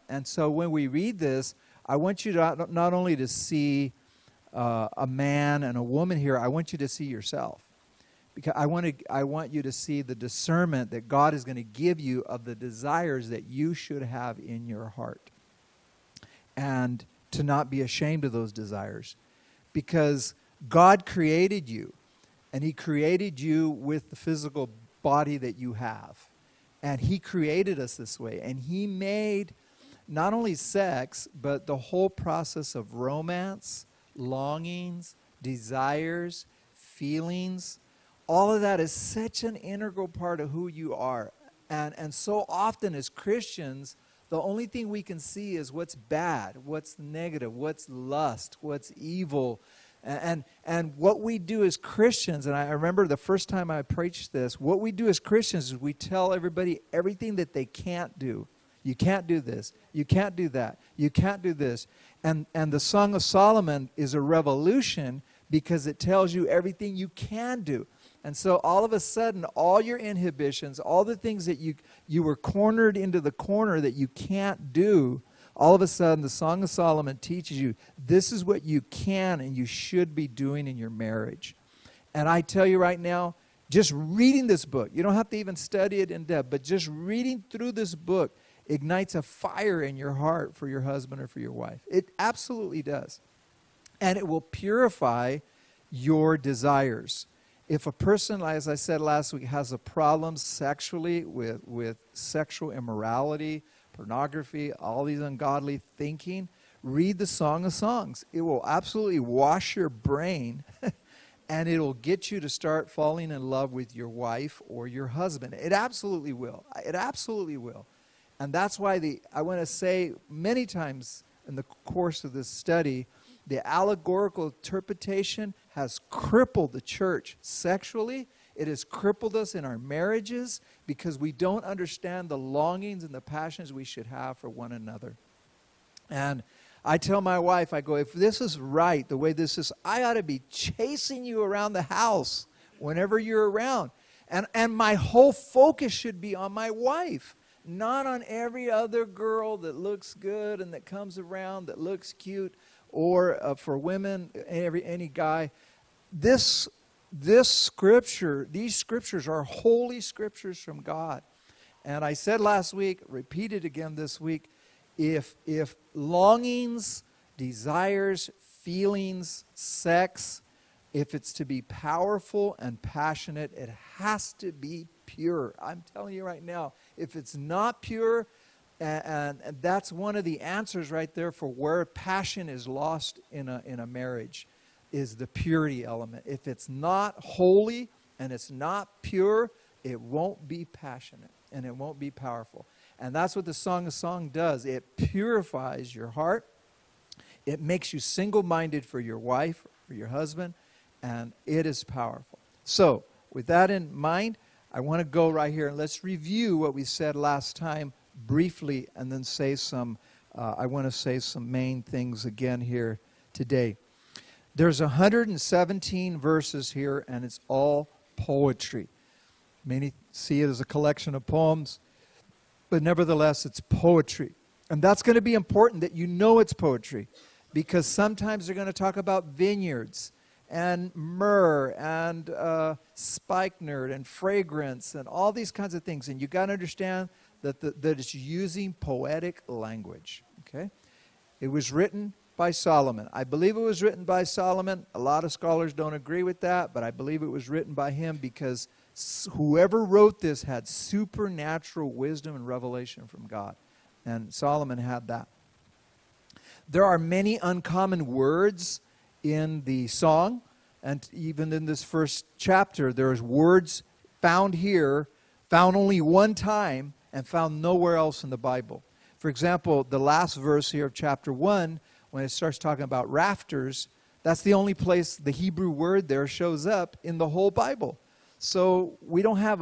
And so when we read this, I want you to not only to see a man and a woman here, I want you to see yourself. Because I want you to see the discernment that God is going to give you of the desires that you should have in your heart. And to not be ashamed of those desires. Because God created you. And He created you with the physical body that you have. And He created us this way. And He made not only sex, but the whole process of romance, longings, desires, feelings. All of that is such an integral part of who you are. And so often as Christians, the only thing we can see is what's bad, what's negative, what's lust, what's evil. And what we do as Christians, and I remember the first time I preached this, what we do as Christians is we tell everybody everything that they can't do. You can't do this. You can't do that. You can't do this. And the Song of Solomon is a revolution because it tells you everything you can do. And so all of a sudden, all your inhibitions, all the things that you were cornered into the corner that you can't do, all of a sudden the Song of Solomon teaches you this is what you can and you should be doing in your marriage. And I tell you right now, just reading this book, you don't have to even study it in depth, but just reading through this book ignites a fire in your heart for your husband or for your wife. It absolutely does. And it will purify your desires. If a person, as I said last week, has a problem sexually with sexual immorality, pornography, all these ungodly thinking, read the Song of Songs. It will absolutely wash your brain and it will get you to start falling in love with your wife or your husband. It absolutely will. It absolutely will. And that's why I want to say many times in the course of this study, the allegorical interpretation has crippled the church sexually. It has crippled us in our marriages because we don't understand the longings and the passions we should have for one another. And I tell my wife, I go, if this is right, the way this is, I ought to be chasing you around the house whenever you're around. And my whole focus should be on my wife, not on every other girl that looks good and that comes around that looks cute, or for women, any guy. This scripture, these scriptures are holy scriptures from God. And I said last week, repeated again this week, if longings, desires, feelings, sex, if it's to be powerful and passionate, it has to be pure. I'm telling you right now, if it's not pure, and that's one of the answers right there for where passion is lost in a marriage, is the purity element. If it's not holy and it's not pure, it won't be passionate and it won't be powerful. And that's what the Song of Songs does. It purifies your heart. It makes you single-minded for your wife or your husband, and it is powerful. So, with that in mind, I want to go right here and let's review what we said last time briefly, and then say I want to say some main things again here today. There's 117 verses here, and it's all poetry. Many see it as a collection of poems, but nevertheless, it's poetry. And that's going to be important that you know it's poetry, because sometimes they're going to talk about vineyards and myrrh and spikenard and fragrance and all these kinds of things. And you got to understand that it's using poetic language. Okay, it was written by Solomon. I believe it was written by Solomon. A lot of scholars don't agree with that, but I believe it was written by him because whoever wrote this had supernatural wisdom and revelation from God, and Solomon had that. There are many uncommon words in the song, and even in this first chapter, there's words found here, found only one time, and found nowhere else in the Bible. For example, the last verse here of chapter 1, when it starts talking about rafters, that's the only place the Hebrew word there shows up in the whole Bible. So we don't have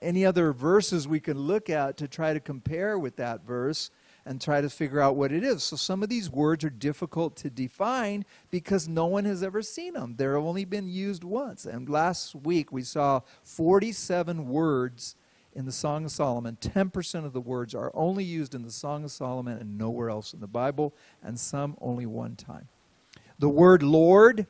any other verses we can look at to try to compare with that verse and try to figure out what it is. So some of these words are difficult to define because no one has ever seen them. They've only been used once. And last week we saw 47 words in the Song of Solomon. 10% of the words are only used in the Song of Solomon and nowhere else in the Bible, and some only one time. The word Lord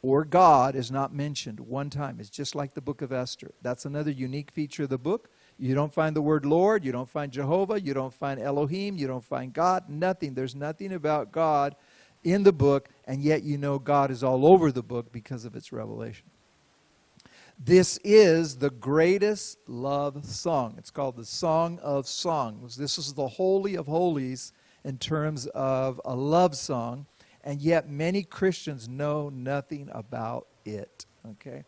or God is not mentioned one time. It's just like the book of Esther. That's another unique feature of the book. You don't find the word Lord, you don't find Jehovah, you don't find Elohim, you don't find God, nothing. There's nothing about God in the book, and yet you know God is all over the book because of its revelation. This is the greatest love song. It's called the Song of Songs. This is the Holy of Holies in terms of a love song, and yet many Christians know nothing about it. Okay?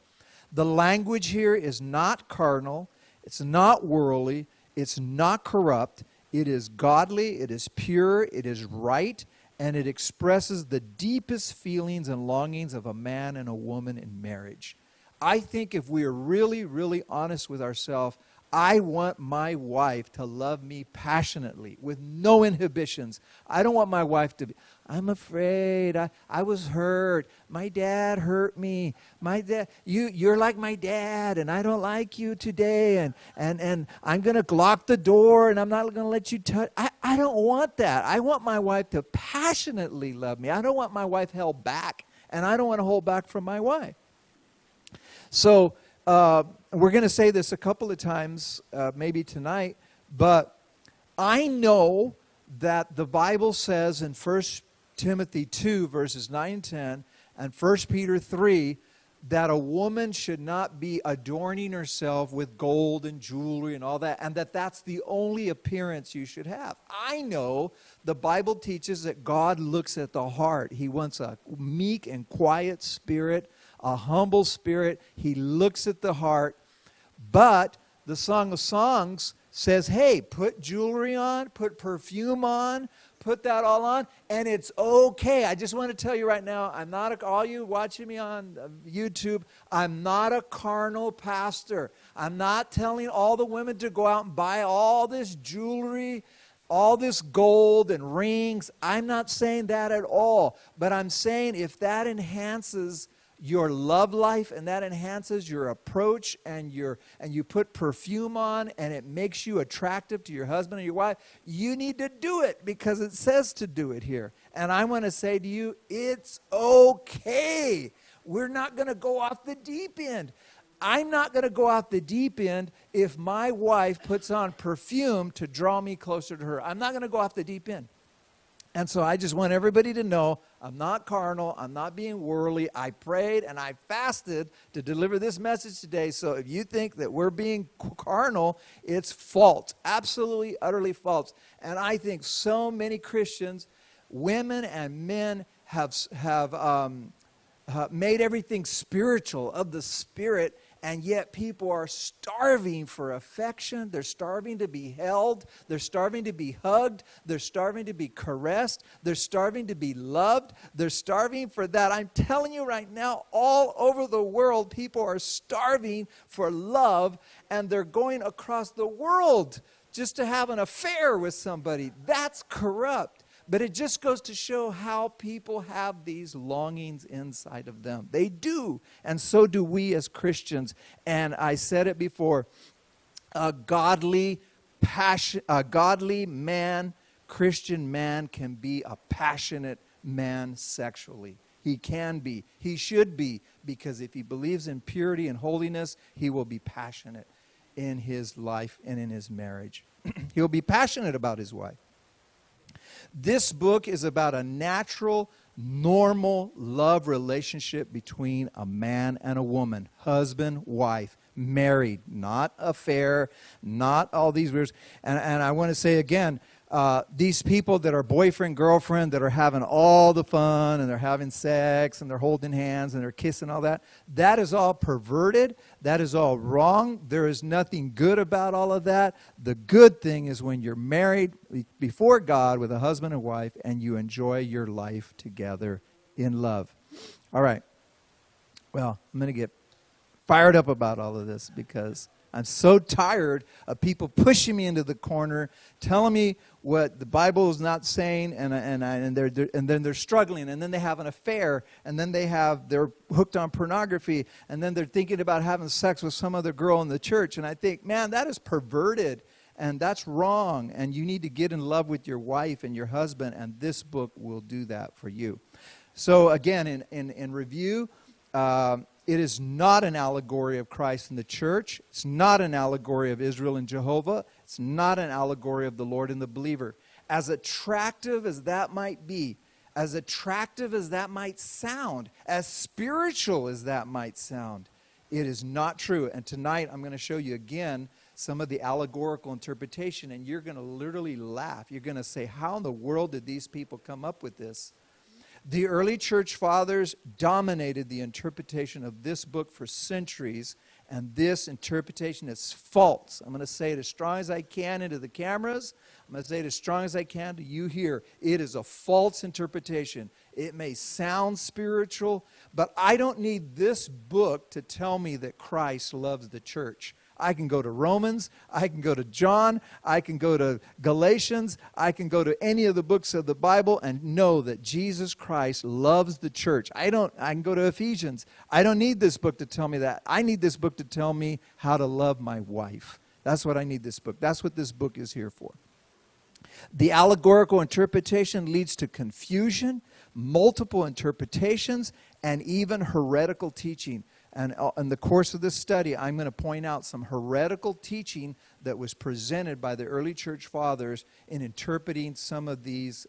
The language here is not carnal, it's not worldly, it's not corrupt, it is godly, it is pure, it is right, and it expresses the deepest feelings and longings of a man and a woman in marriage. I think if we are really, really honest with ourselves, I want my wife to love me passionately with no inhibitions. I don't want my wife to be, I'm afraid, I was hurt, my dad hurt me, my dad, you're like my dad, and I don't like you today, and I'm going to lock the door, and I'm not going to let you touch. I don't want that. I want my wife to passionately love me. I don't want my wife held back, and I don't want to hold back from my wife. So we're going to say this a couple of times, maybe tonight, but I know that the Bible says in 1 Timothy 2, verses 9 and 10, and 1 Peter 3, that a woman should not be adorning herself with gold and jewelry and all that, and that's the only appearance you should have. I know the Bible teaches that God looks at the heart. He wants a meek and quiet spirit, a humble spirit. He looks at the heart. But the Song of Songs says, hey, put jewelry on, put perfume on, put that all on, and it's okay. I just want to tell you right now, I'm not, all you watching me on YouTube, I'm not a carnal pastor. I'm not telling all the women to go out and buy all this jewelry, all this gold and rings. I'm not saying that at all. But I'm saying if that enhances your love life and that enhances your approach, and you put perfume on and it makes you attractive to your husband or your wife, you need to do it because it says to do it here. And I want to say to you, it's okay. We're not going to go off the deep end. I'm not going to go off the deep end if my wife puts on perfume to draw me closer to her. I'm not going to go off the deep end. And so I just want everybody to know I'm not carnal. I'm not being worldly. I prayed and I fasted to deliver this message today. So if you think that we're being carnal, it's false. Absolutely, utterly false. And I think so many Christians, women and men, have made everything spiritual, of the Spirit, and yet people are starving for affection. They're starving to be held. They're starving to be hugged. They're starving to be caressed. They're starving to be loved. They're starving for that. I'm telling you right now, all over the world, people are starving for love, and they're going across the world just to have an affair with somebody. That's corrupt. But it just goes to show how people have these longings inside of them. They do, and so do we as Christians. And I said it before, a godly man, Christian man, can be a passionate man sexually. He can be. He should be, because if he believes in purity and holiness, he will be passionate in his life and in his marriage. He'll be passionate about his wife. This book is about a natural, normal love relationship between a man and a woman, husband, wife, married, not affair, not all these words. And I want to say again, these people that are boyfriend, girlfriend, that are having all the fun, and they're having sex, and they're holding hands, and they're kissing, all that, that is all perverted. That is all wrong. There is nothing good about all of that. The good thing is when you're married before God with a husband and wife, and you enjoy your life together in love. All right. Well, I'm going to get fired up about all of this because I'm so tired of people pushing me into the corner, telling me what the Bible is not saying, and then they're struggling, and then they have an affair, and then they're hooked on pornography, and then they're thinking about having sex with some other girl in the church. And I think, man, that is perverted, and that's wrong, and you need to get in love with your wife and your husband, and this book will do that for you. So again, in review, it is not an allegory of Christ and the church. It's not an allegory of Israel and Jehovah. It's not an allegory of the Lord and the believer. As attractive as that might be, as attractive as that might sound, as spiritual as that might sound, it is not true. And tonight I'm going to show you again some of the allegorical interpretation, and you're going to literally laugh. You're going to say, how in the world did these people come up with this? The early church fathers dominated the interpretation of this book for centuries, and this interpretation is false. I'm going to say it as strong as I can into the cameras. I'm going to say it as strong as I can to you here. It is a false interpretation. It may sound spiritual, but I don't need this book to tell me that Christ loves the church. I can go to Romans, I can go to John, I can go to Galatians, I can go to any of the books of the Bible and know that Jesus Christ loves the church. I can go to Ephesians. I don't need this book to tell me that. I need this book to tell me how to love my wife. That's what I need this book. That's what this book is here for. The allegorical interpretation leads to confusion, multiple interpretations, and even heretical teaching. And in the course of this study, I'm going to point out some heretical teaching that was presented by the early church fathers in interpreting some of these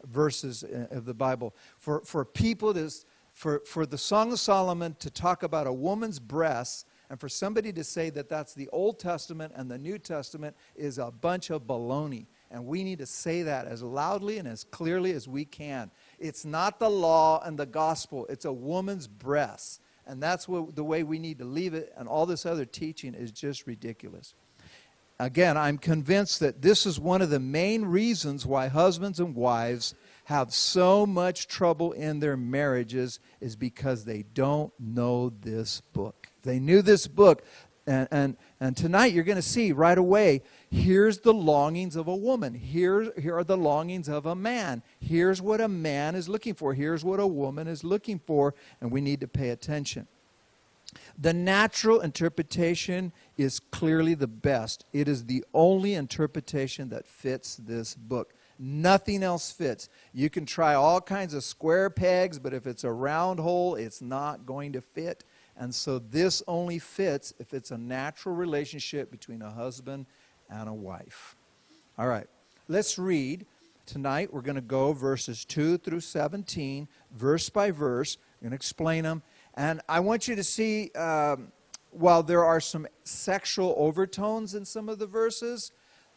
verses of the Bible. For people for the Song of Solomon to talk about a woman's breasts, and for somebody to say that that's the Old Testament and the New Testament is a bunch of baloney. And we need to say that as loudly and as clearly as we can. It's not the law and the gospel. It's a woman's breasts. And that's the way we need to leave it. And all this other teaching is just ridiculous. Again, I'm convinced that this is one of the main reasons why husbands and wives have so much trouble in their marriages is because they don't know this book. If they knew this book, and tonight you're going to see right away, here's the longings of a woman. Here are the longings of a man. Here's what a man is looking for. Here's what a woman is looking for, and we need to pay attention. The natural interpretation is clearly the best. It is the only interpretation that fits this book. Nothing else fits. You can try all kinds of square pegs, but if it's a round hole, it's not going to fit. And so this only fits if it's a natural relationship between a husband and a wife. All right, let's read. Tonight we're going to go verses 2 through 17, verse by verse. I'm going to explain them. And I want you to see, while there are some sexual overtones in some of the verses,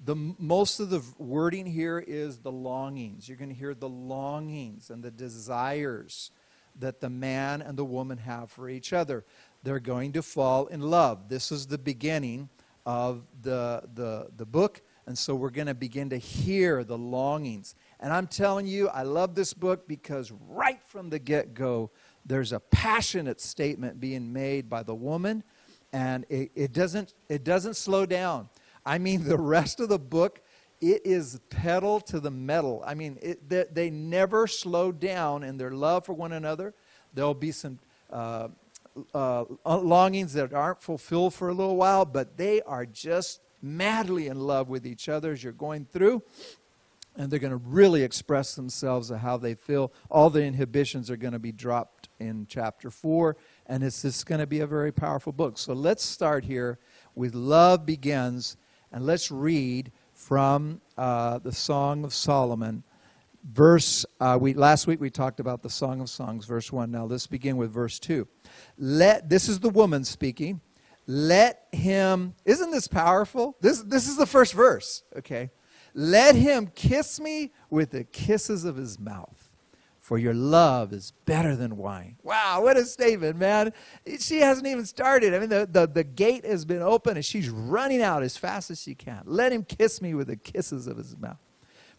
most of the wording here is the longings. You're going to hear the longings and the desires that the man and the woman have for each other. They're going to fall in love. This is the beginning of the book, and so we're going to begin to hear the longings. And I'm telling you, I love this book because right from the get-go, there's a passionate statement being made by the woman, and it doesn't slow down. I mean, the rest of the book, it is pedal to the metal. I mean, they never slow down in their love for one another. There'll be some longings that aren't fulfilled for a little while, but they are just madly in love with each other as you're going through. And they're going to really express themselves of how they feel. All the inhibitions are going to be dropped in chapter 4, and it's just going to be a very powerful book. So let's start here with Love Begins, and let's read from the Song of Solomon. Last week we talked about the Song of Songs, verse 1. Now let's begin with verse 2. This is the woman speaking. Let him, isn't this powerful? This is the first verse, okay? Let him kiss me with the kisses of his mouth, for your love is better than wine. Wow, what a statement, man. She hasn't even started. I mean, the gate has been open, and she's running out as fast as she can. Let him kiss me with the kisses of his mouth.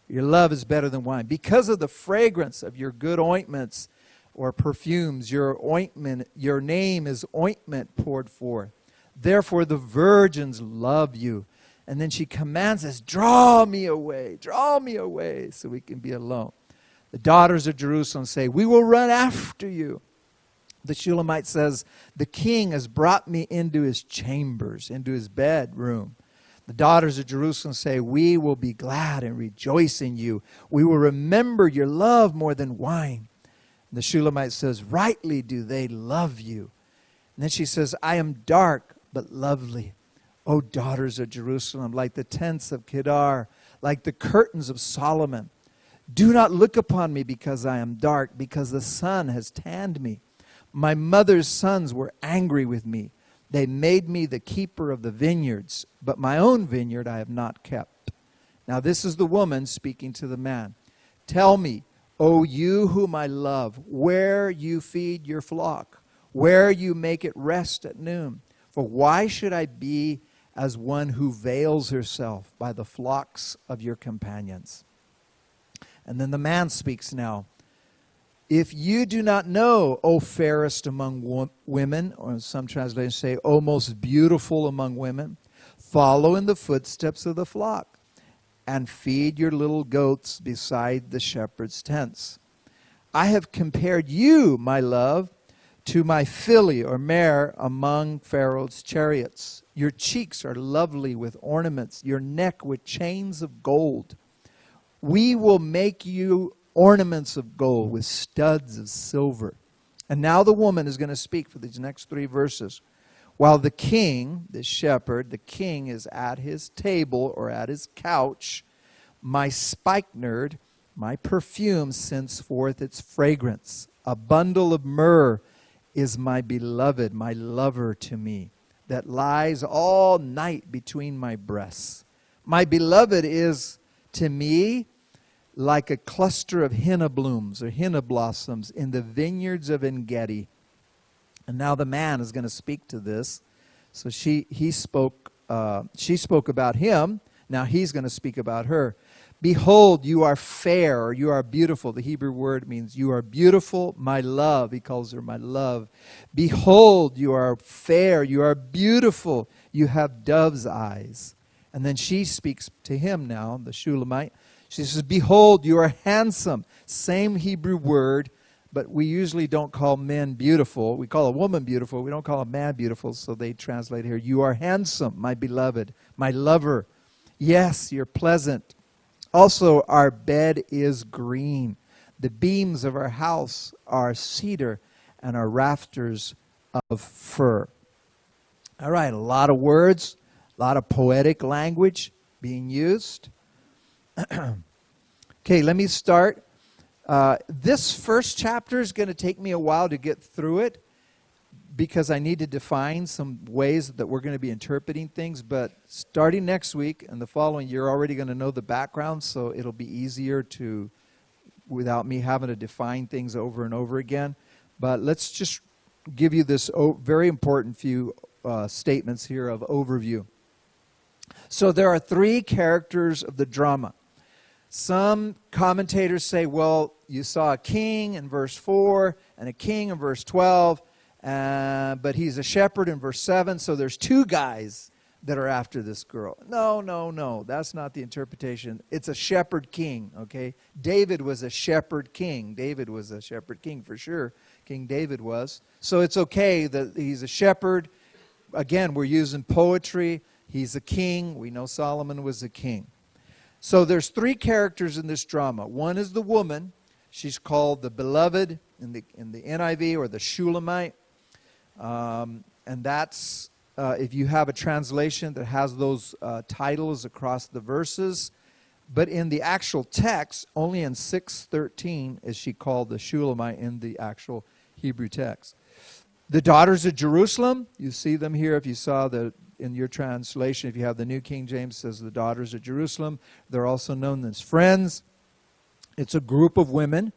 Your love is better than wine. Because of the fragrance of your good ointments or perfumes, your name is ointment poured forth. Therefore the virgins love you. And then she commands us, draw me away, so we can be alone. The daughters of Jerusalem say, we will run after you. The Shulamite says, the king has brought me into his chambers, into his bedroom. The daughters of Jerusalem say, we will be glad and rejoice in you. We will remember your love more than wine. And the Shulamite says, rightly do they love you. And then she says, I am dark but lovely. O daughters of Jerusalem, like the tents of Kedar, like the curtains of Solomon. Do not look upon me because I am dark, because the sun has tanned me. My mother's sons were angry with me. They made me the keeper of the vineyards, but my own vineyard I have not kept. Now this is the woman speaking to the man. Tell me, O you whom I love, where you feed your flock, where you make it rest at noon. For why should I be as one who veils herself by the flocks of your companions? And then the man speaks now. If you do not know, O fairest among women, or some translations say, O most beautiful among women, follow in the footsteps of the flock and feed your little goats beside the shepherd's tents. I have compared you, my love, to my filly or mare among Pharaoh's chariots. Your cheeks are lovely with ornaments, your neck with chains of gold. We will make you ornaments of gold with studs of silver. And now the woman is going to speak for these next 3 verses. While the king, the shepherd, the king is at his table or at his couch, my spikenard, my perfume sends forth its fragrance. A bundle of myrrh is my beloved, my lover to me, that lies all night between my breasts. My beloved is to me like a cluster of henna blooms or henna blossoms in the vineyards of En-gedi. And now the man is going to speak to this. So she spoke about him. Now he's going to speak about her. Behold, you are fair, or you are beautiful. The Hebrew word means you are beautiful, my love. He calls her my love. Behold, you are fair, you are beautiful. You have dove's eyes. And then she speaks to him now, the Shulamite. She says, behold, you are handsome. Same Hebrew word, but we usually don't call men beautiful. We call a woman beautiful. We don't call a man beautiful, so they translate here, you are handsome, my beloved, my lover. Yes, you're pleasant. Also, our bed is green. The beams of our house are cedar, and our rafters of fir. All right, a lot of words, a lot of poetic language being used. Okay, let me start. This first chapter is going to take me a while to get through it because I need to define some ways that we're going to be interpreting things. But starting next week and the following, you're already going to know the background, so it'll be easier to, without me having to define things over and over again. But let's just give you this very important few statements here of overview. So there are 3 characters of the drama. Some commentators say, well, you saw a king in verse 4 and a king in verse 12, but he's a shepherd in verse 7, so there's 2 guys that are after this girl. No, that's not the interpretation. It's a shepherd king, okay? David was a shepherd king. David was a shepherd king for sure. King David was. So it's okay that he's a shepherd. Again, we're using poetry. He's a king. We know Solomon was a king. So there's 3 characters in this drama. One is the woman. She's called the beloved in the NIV, or the Shulamite. And that's, if you have a translation that has those titles across the verses. But in the actual text, only in 6:13 is she called the Shulamite in the actual Hebrew text. The daughters of Jerusalem, you see them here if you saw in your translation, if you have the New King James, it says the daughters of Jerusalem. They're also known as friends. It's a group of women.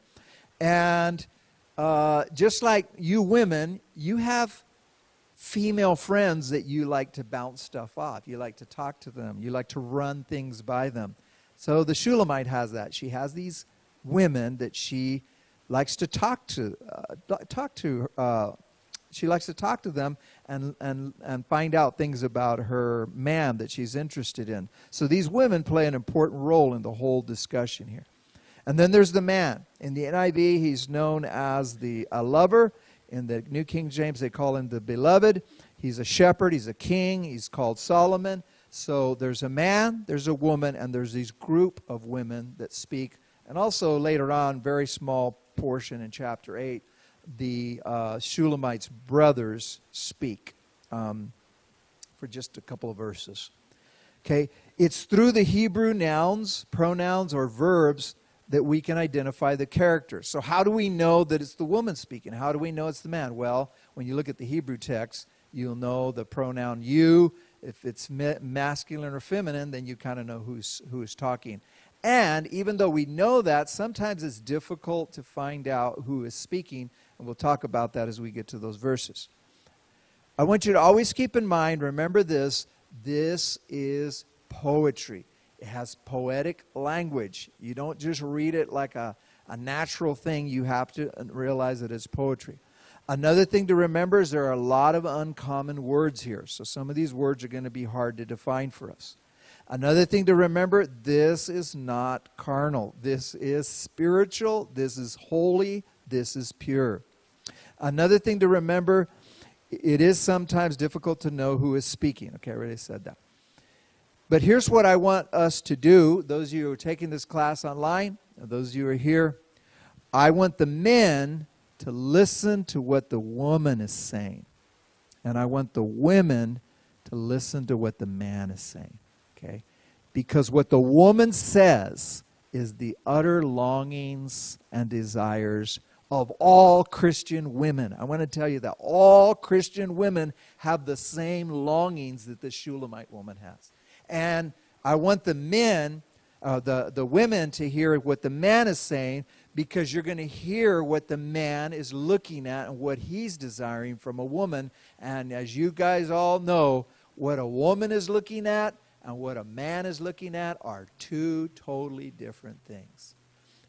And just like you women, you have female friends that you like to bounce stuff off. You like to talk to them. You like to run things by them. So the Shulamite has that. She has these women that she likes to talk to she likes to talk to them and find out things about her man that she's interested in. So these women play an important role in the whole discussion here. And then there's the man. In the NIV, he's known as a lover. In the New King James, they call him the beloved. He's a shepherd. He's a king. He's called Solomon. So there's a man, there's a woman, and there's these group of women that speak. And also later on, very small portion in chapter 8, the Shulamite's brothers speak for just a couple of verses. Okay, it's through the Hebrew nouns, pronouns, or verbs that we can identify the characters. So how do we know that it's the woman speaking? How do we know it's the man? Well, when you look at the Hebrew text, you'll know the pronoun you. If it's masculine or feminine, then you kind of know who's talking. And even though we know that, sometimes it's difficult to find out who is speaking, and we'll talk about that as we get to those verses. I want you to always keep in mind, remember this is poetry. It has poetic language. You don't just read it like a natural thing. You have to realize that it's poetry. Another thing to remember is there are a lot of uncommon words here. So some of these words are going to be hard to define for us. Another thing to remember, this is not carnal. This is spiritual. This is holy. This is pure. Another thing to remember, it is sometimes difficult to know who is speaking. Okay, I already said that. But here's what I want us to do. Those of you who are taking this class online, those of you who are here, I want the men to listen to what the woman is saying. And I want the women to listen to what the man is saying. Okay? Because what the woman says is the utter longings and desires of all Christian women. I want to tell you that all Christian women have the same longings that the Shulamite woman has. And I want the men, the women to hear what the man is saying, because you're going to hear what the man is looking at and what he's desiring from a woman. And as you guys all know, what a woman is looking at and what a man is looking at are two totally different things.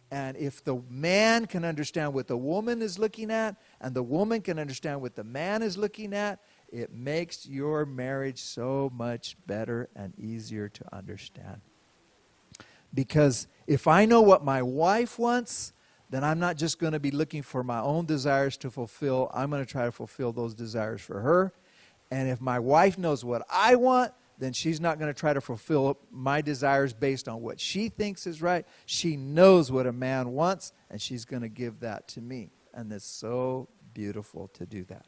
And if the man can understand what the woman is looking at and the woman can understand what the man is looking at, it makes your marriage so much better and easier to understand. Because if I know what my wife wants, then I'm not just going to be looking for my own desires to fulfill. I'm going to try to fulfill those desires for her. And if my wife knows what I want, then she's not going to try to fulfill my desires based on what she thinks is right. She knows what a man wants, and she's going to give that to me. And it's so beautiful to do that.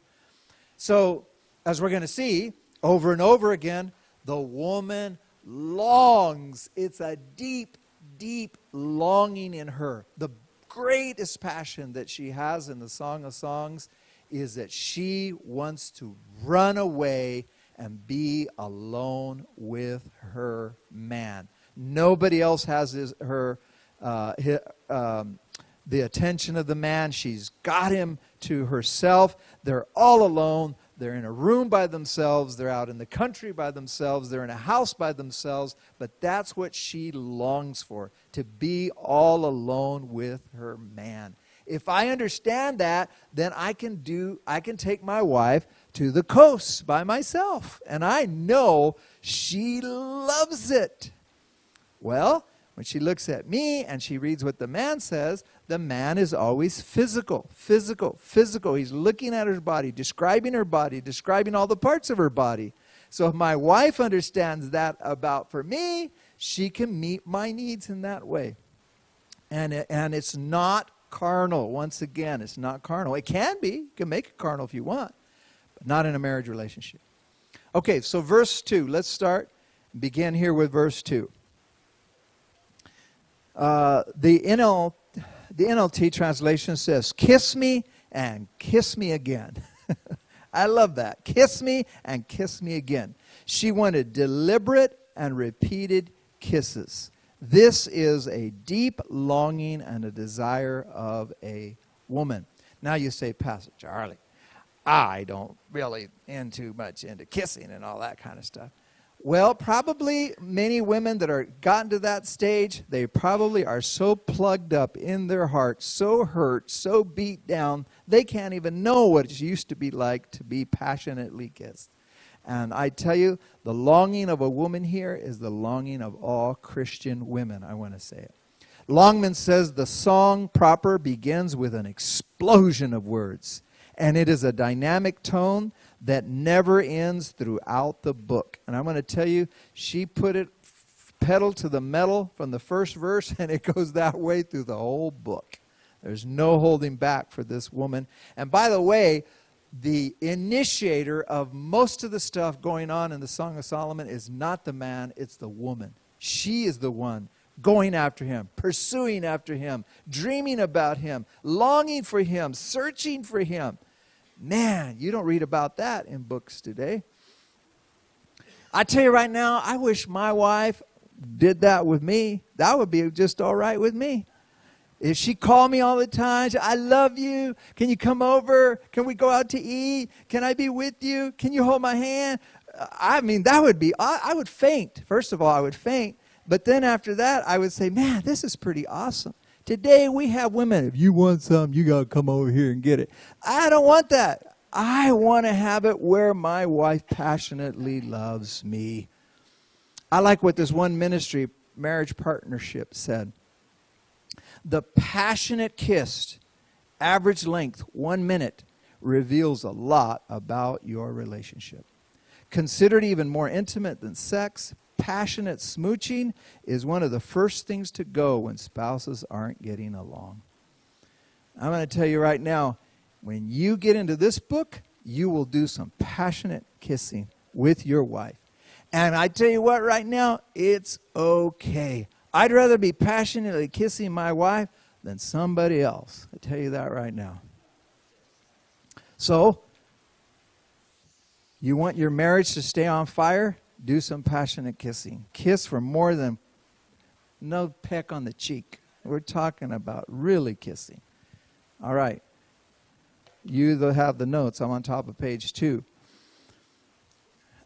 So, as we're going to see over and over again, the woman longs. It's a deep, deep longing in her. The greatest passion that she has in the Song of Songs is that she wants to run away and be alone with her man. Nobody else has the attention of the man. She's got him to herself. They're all alone. They're in a room by themselves. They're out in the country by themselves. They're in a house by themselves. But that's what she longs for, to be all alone with her man. If I understand that, then I can take my wife to the coast by myself. And I know she loves it. Well, when she looks at me and she reads what the man says, the man is always physical. He's looking at her body, describing all the parts of her body. So if my wife understands that about for me, she can meet my needs in that way. And it's not carnal. Once again, it's not carnal. It can be. You can make it carnal if you want, but not in a marriage relationship. Okay, so verse 2. Let's start. Begin here with verse 2. The NLT translation says, "Kiss me and kiss me again." I love that. Kiss me and kiss me again. She wanted deliberate and repeated kisses. This is a deep longing and a desire of a woman. Now you say, Pastor Charlie, I don't really too much into kissing and all that kind of stuff. Well, probably many women that are gotten to that stage, they probably are so plugged up in their heart, so hurt, so beat down, they can't even know what it used to be like to be passionately kissed. And I tell you, the longing of a woman here is the longing of all Christian women, I want to say it. Longman says the song proper begins with an explosion of words, and it is a dynamic tone that never ends throughout the book. And I'm going to tell you, she put it pedal to the metal from the first verse, and it goes that way through the whole book. There's no holding back for this woman. And by the way, the initiator of most of the stuff going on in the Song of Solomon is not the man, it's the woman. She is the one going after him, pursuing after him, dreaming about him, longing for him, searching for him. Man, you don't read about that in books today. I tell you right now, I wish my wife did that with me. That would be just all right with me. If she called me all the time, she, I love you. Can you come over? Can we go out to eat? Can I be with you? Can you hold my hand? I mean, that would be, I would faint. First of all, I would faint. But then after that, I would say, man, this is pretty awesome. Today we have women, if you want something, you got to come over here and get it. I don't want that. I want to have it where my wife passionately loves me. I like what this one ministry, marriage partnership, said. The passionate kiss, average length, 1 minute, reveals a lot about your relationship. Considered even more intimate than sex, passionate smooching is one of the first things to go when spouses aren't getting along. I'm going to tell you right now, when you get into this book, you will do some passionate kissing with your wife. And I tell you what, right now, it's okay. I'd rather be passionately kissing my wife than somebody else. I tell you that right now. So, you want your marriage to stay on fire? Do some passionate kissing. Kiss for more than no peck on the cheek. We're talking about really kissing. All right. You have the notes. I'm on top of page 2.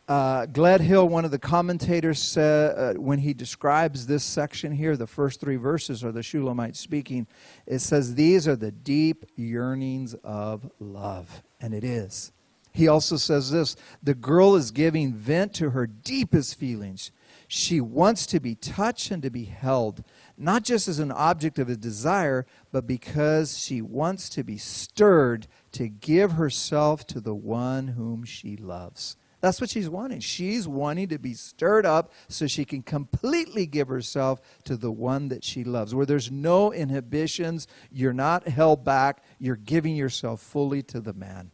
Gledhill, one of the commentators, said when he describes this section here, the first 3 verses are the Shulamite speaking. It says, these are the deep yearnings of love. And it is. He also says this, the girl is giving vent to her deepest feelings. She wants to be touched and to be held, not just as an object of a desire, but because she wants to be stirred to give herself to the one whom she loves. That's what she's wanting. She's wanting to be stirred up so she can completely give herself to the one that she loves. Where there's no inhibitions, you're not held back, you're giving yourself fully to the man.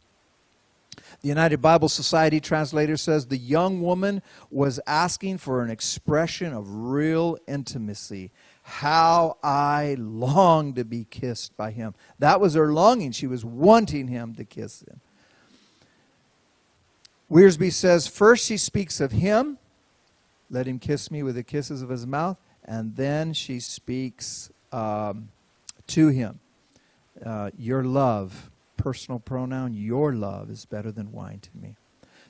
The United Bible Society translator says the young woman was asking for an expression of real intimacy. How I long to be kissed by him. That was her longing. She was wanting him to kiss him. Wiersbe says, first she speaks of him. Let him kiss me with the kisses of his mouth. And then she speaks to him. Your love. Personal pronoun, your love is better than wine to me.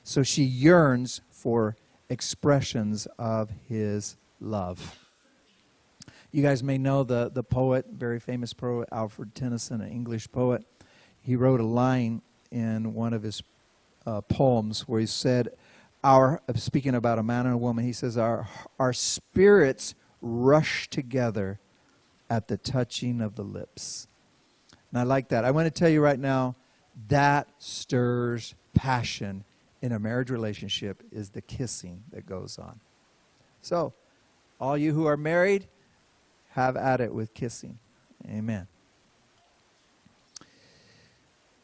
So she yearns for expressions of his love. You guys may know the poet, very famous poet, Alfred Tennyson, an English poet. He wrote a line in one of his poems where he said, speaking about a man and a woman, he says, our spirits rush together at the touching of the lips. And I like that. I want to tell you right now, that stirs passion in a marriage relationship is the kissing that goes on. So, all you who are married, have at it with kissing. Amen.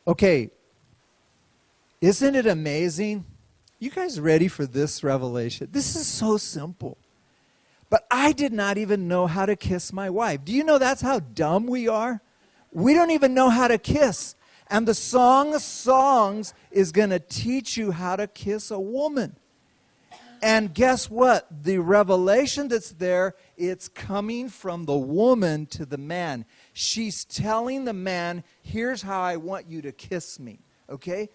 Okay. Isn't it amazing? You guys ready for this revelation? This is so simple. But I did not even know how to kiss my wife. Do you know that's how dumb we are? We don't even know how to kiss. And the Song of Songs is going to teach you how to kiss a woman. And guess what? The revelation that's there, it's coming from the woman to the man. She's telling the man, here's how I want you to kiss me. Okay?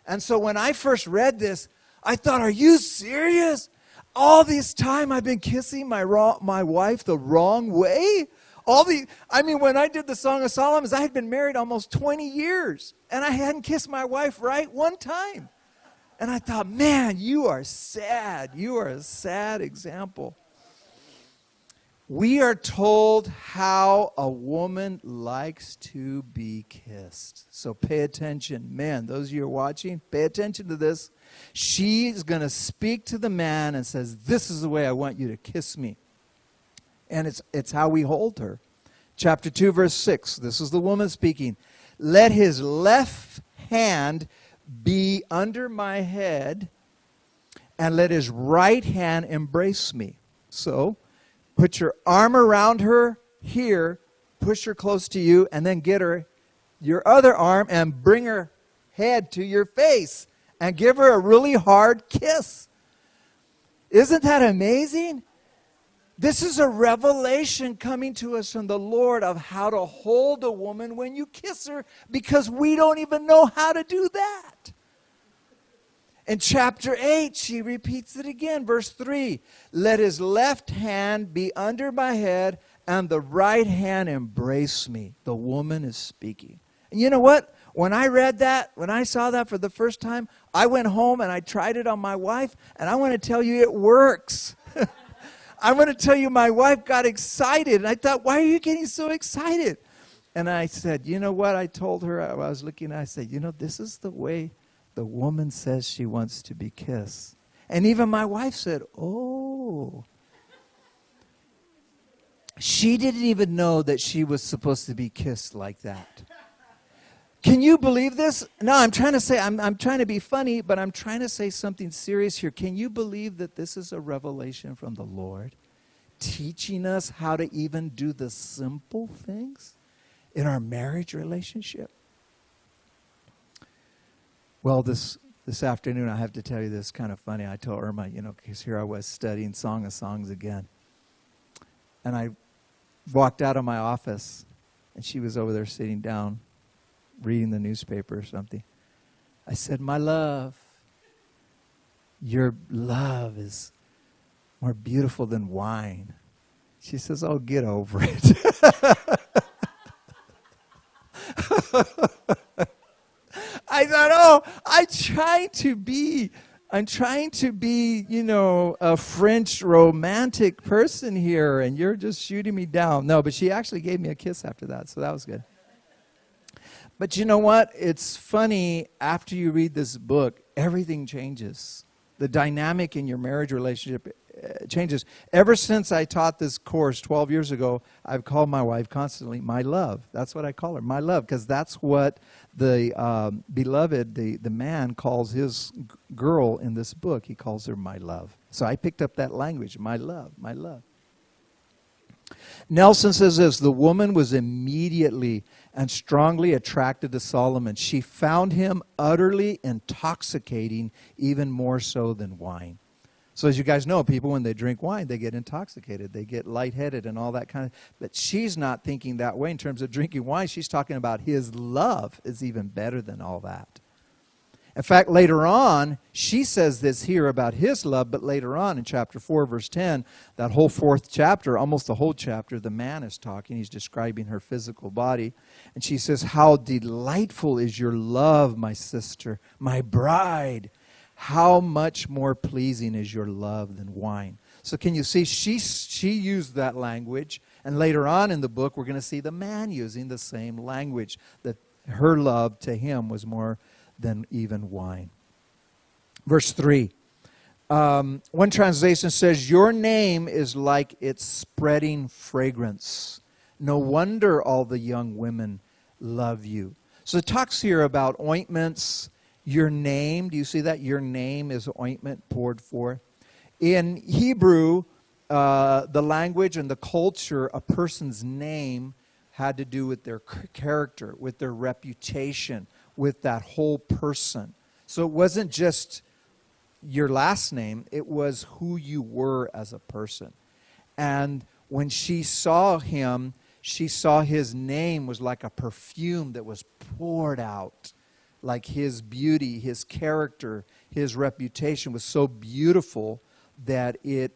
And so when I first read this, I thought, are you serious? all this time I've been kissing my wife the wrong way? When I did the Song of Solomon, I had been married almost 20 years, and I hadn't kissed my wife right one time. And I thought, man, you are sad. You are a sad example. We are told how a woman likes to be kissed. So pay attention. Men, those of you who are watching, pay attention to this. She's going to speak to the man and says, this is the way I want you to kiss me. And it's how we hold her. Chapter 2, verse 6. This is the woman speaking. Let his left hand be under my head, and let his right hand embrace me. So, put your arm around her here, push her close to you, and then get her your other arm and bring her head to your face and give her a really hard kiss. Isn't that amazing? This is a revelation coming to us from the Lord of how to hold a woman when you kiss her, because we don't even know how to do that. In chapter 8, she repeats it again, verse 3. Let his left hand be under my head and the right hand embrace me. The woman is speaking. And you know what? When I read that, when I saw that for the first time, I went home and I tried it on my wife, and I want to tell you it works. I want to tell you my wife got excited, and I thought, why are you getting so excited? And I said, you know what? I told her, I was looking, I said, this is the way the woman says she wants to be kissed. And even my wife said, oh. She didn't even know that she was supposed to be kissed like that. Can you believe this? No, I'm trying to say, I'm trying to be funny, but I'm trying to say something serious here. Can you believe that this is a revelation from the Lord, teaching us how to even do the simple things in our marriage relationship? Well, this afternoon, I have to tell you this, kind of funny. I told Irma, because here I was studying Song of Songs again. And I walked out of my office, and she was over there sitting down, reading the newspaper or something. I said, my love, your love is more beautiful than wine. She says, oh, get over it. I thought, I'm trying to be, a French romantic person here, and you're just shooting me down. No, but she actually gave me a kiss after that, so that was good. But you know what? It's funny, after you read this book, everything changes. The dynamic in your marriage relationship changes. Ever since I taught this course 12 years ago, I've called my wife constantly my love. That's what I call her, my love, because that's what the beloved, the man, calls his girl in this book. He calls her my love. So I picked up that language, my love, my love. Nelson says this, the woman was immediately and strongly attracted to Solomon. She found him utterly intoxicating, even more so than wine. So as you guys know, people, when they drink wine, they get intoxicated. They get lightheaded and all that kind of. But she's not thinking that way in terms of drinking wine. She's talking about his love is even better than all that. In fact, later on, she says this here about his love, but later on in chapter 4, verse 10, that whole fourth chapter, almost the whole chapter, the man is talking. He's describing her physical body. And she says, how delightful is your love, my sister, my bride. How much more pleasing is your love than wine. So can you see, she used that language. And later on in the book, we're going to see the man using the same language, that her love to him was more than even wine. Verse 3. One translation says, your name is like its spreading fragrance. No wonder all the young women love you. So it talks here about ointments. Your name, do you see that? Your name is ointment poured forth. In Hebrew, the language and the culture, a person's name had to do with their character, with their reputation, with that whole person. So it wasn't just your last name, it was who you were as a person. And when she saw him, she saw his name was like a perfume that was poured out. Like his beauty, his character, his reputation was so beautiful that it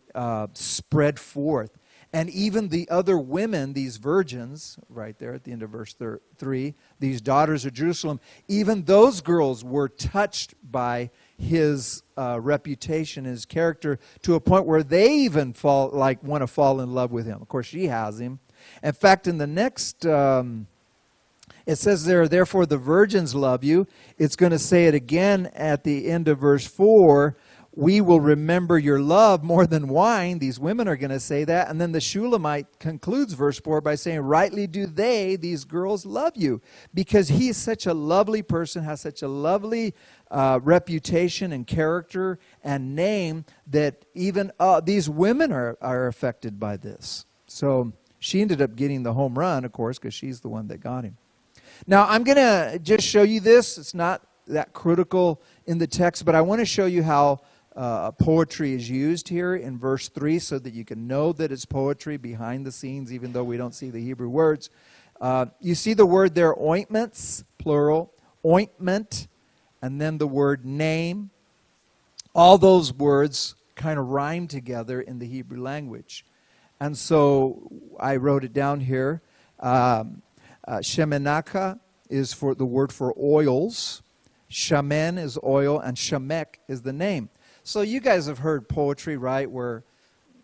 spread forth. And even the other women, these virgins, right there at the end of verse 3, these daughters of Jerusalem, even those girls were touched by his reputation, his character, to a point where they even want to fall in love with him. Of course, she has him. In fact, in the next, it says there, therefore the virgins love you. It's going to say it again at the end of verse 4. We will remember your love more than wine. These women are going to say that. And then the Shulamite concludes verse 4 by saying, rightly do they, these girls, love you. Because he is such a lovely person, has such a lovely reputation and character and name that even these women are affected by this. So she ended up getting the home run, of course, because she's the one that got him. Now, I'm going to just show you this. It's not that critical in the text, but I want to show you how poetry is used here in verse 3 so that you can know that it's poetry behind the scenes, even though we don't see the Hebrew words. You see the word there, ointments, plural, ointment, and then the word name. All those words kind of rhyme together in the Hebrew language. And so I wrote it down here. Shemenaka is for the word for oils. Shamen is oil, and Shemek is the name. So you guys have heard poetry, right, where,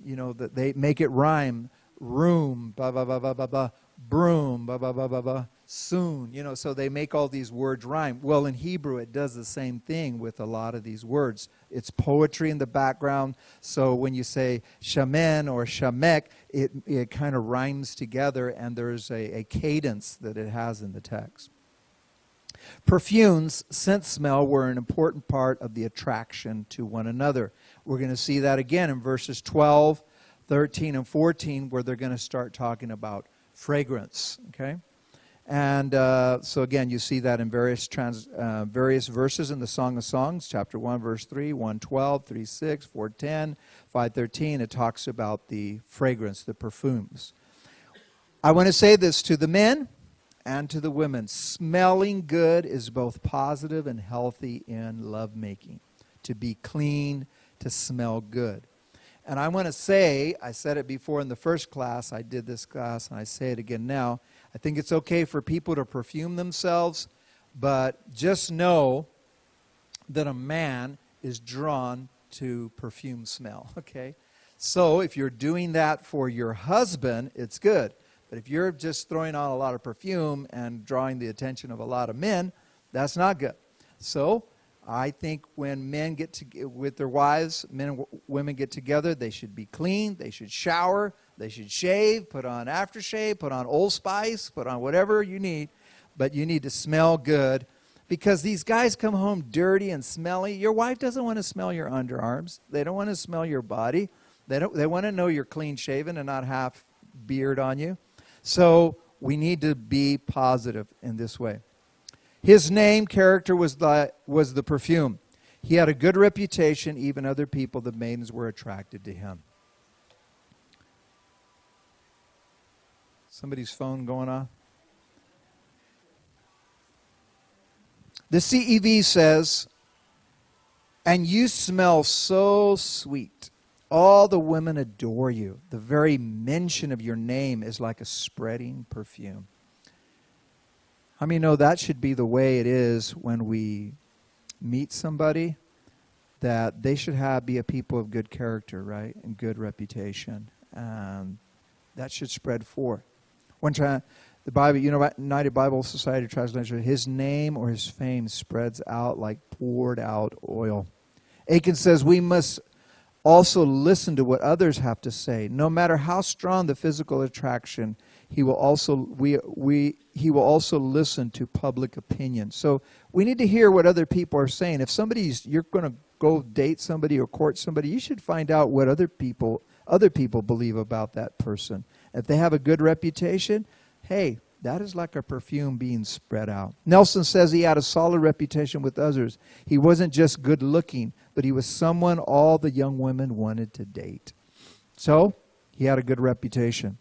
that they make it rhyme. Room, ba ba ba ba ba ba. Broom, ba ba ba ba ba. Soon, so they make all these words rhyme. Well, in Hebrew, it does the same thing with a lot of these words. It's poetry in the background. So when you say shamen or shamek, it kind of rhymes together, and there's a cadence that it has in the text. Perfumes, scent smell, were an important part of the attraction to one another. We're going to see that again in verses 12, 13, and 14, where they're going to start talking about fragrance. Okay? And so again, you see that in various verses in the Song of Songs, chapter 1, verse 3, 1:12, 3:6, 4:10, 5:13. It talks about the fragrance, the perfumes. I want to say this to the men and to the women. Smelling good is both positive and healthy in lovemaking. To be clean, to smell good. And I want to say, I said it before in the first class, I did this class, and I say it again now. I think it's okay for people to perfume themselves, but just know that a man is drawn to perfume smell, okay? So if you're doing that for your husband, it's good. But if you're just throwing on a lot of perfume and drawing the attention of a lot of men, that's not good. So I think when men with their wives, men and women get together, they should be clean, they should shower, they should shave, put on aftershave, put on Old Spice, put on whatever you need, but you need to smell good, because these guys come home dirty and smelly. Your wife doesn't want to smell your underarms. They don't want to smell your body. They want to know you're clean shaven and not half beard on you. So we need to be positive in this way. His name, character was the perfume. He had a good reputation. Even other people, the maidens, were attracted to him. Somebody's phone going on? The CEV says, and you smell so sweet. All the women adore you. The very mention of your name is like a spreading perfume. How many know that should be the way it is when we meet somebody? That they should be a people of good character, right? And good reputation. And that should spread forth. One time, the Bible, United Bible Society translation, his name or his fame spreads out like poured out oil. Aiken says we must also listen to what others have to say. No matter how strong the physical attraction, he will also listen to public opinion. So we need to hear what other people are saying. If you're going to go date somebody or court somebody, you should find out what other people believe about that person. If they have a good reputation, hey, that is like a perfume being spread out. Nelson says he had a solid reputation with others. He wasn't just good looking, but he was someone all the young women wanted to date. So he had a good reputation.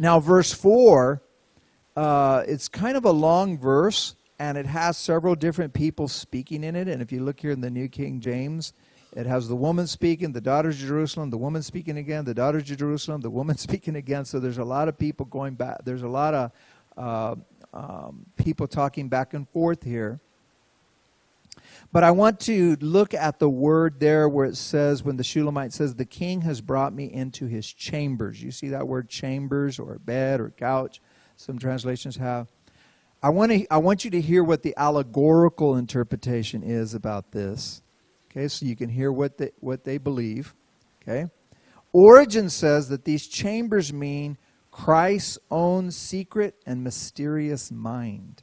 Now, verse 4, it's kind of a long verse, and it has several different people speaking in it. And if you look here in the New King James, It has the woman speaking, the daughters of Jerusalem, the woman speaking again, the daughters of Jerusalem, the woman speaking again. So there's a lot of people going back. There's a lot of people talking back and forth here. But I want to look at the word there where it says, when the Shulamite says, the king has brought me into his chambers. You see that word chambers or bed or couch? Some translations have. I want you to hear what the allegorical interpretation is about this. Okay, so you can hear what they believe. Okay, Origen says that these chambers mean Christ's own secret and mysterious mind.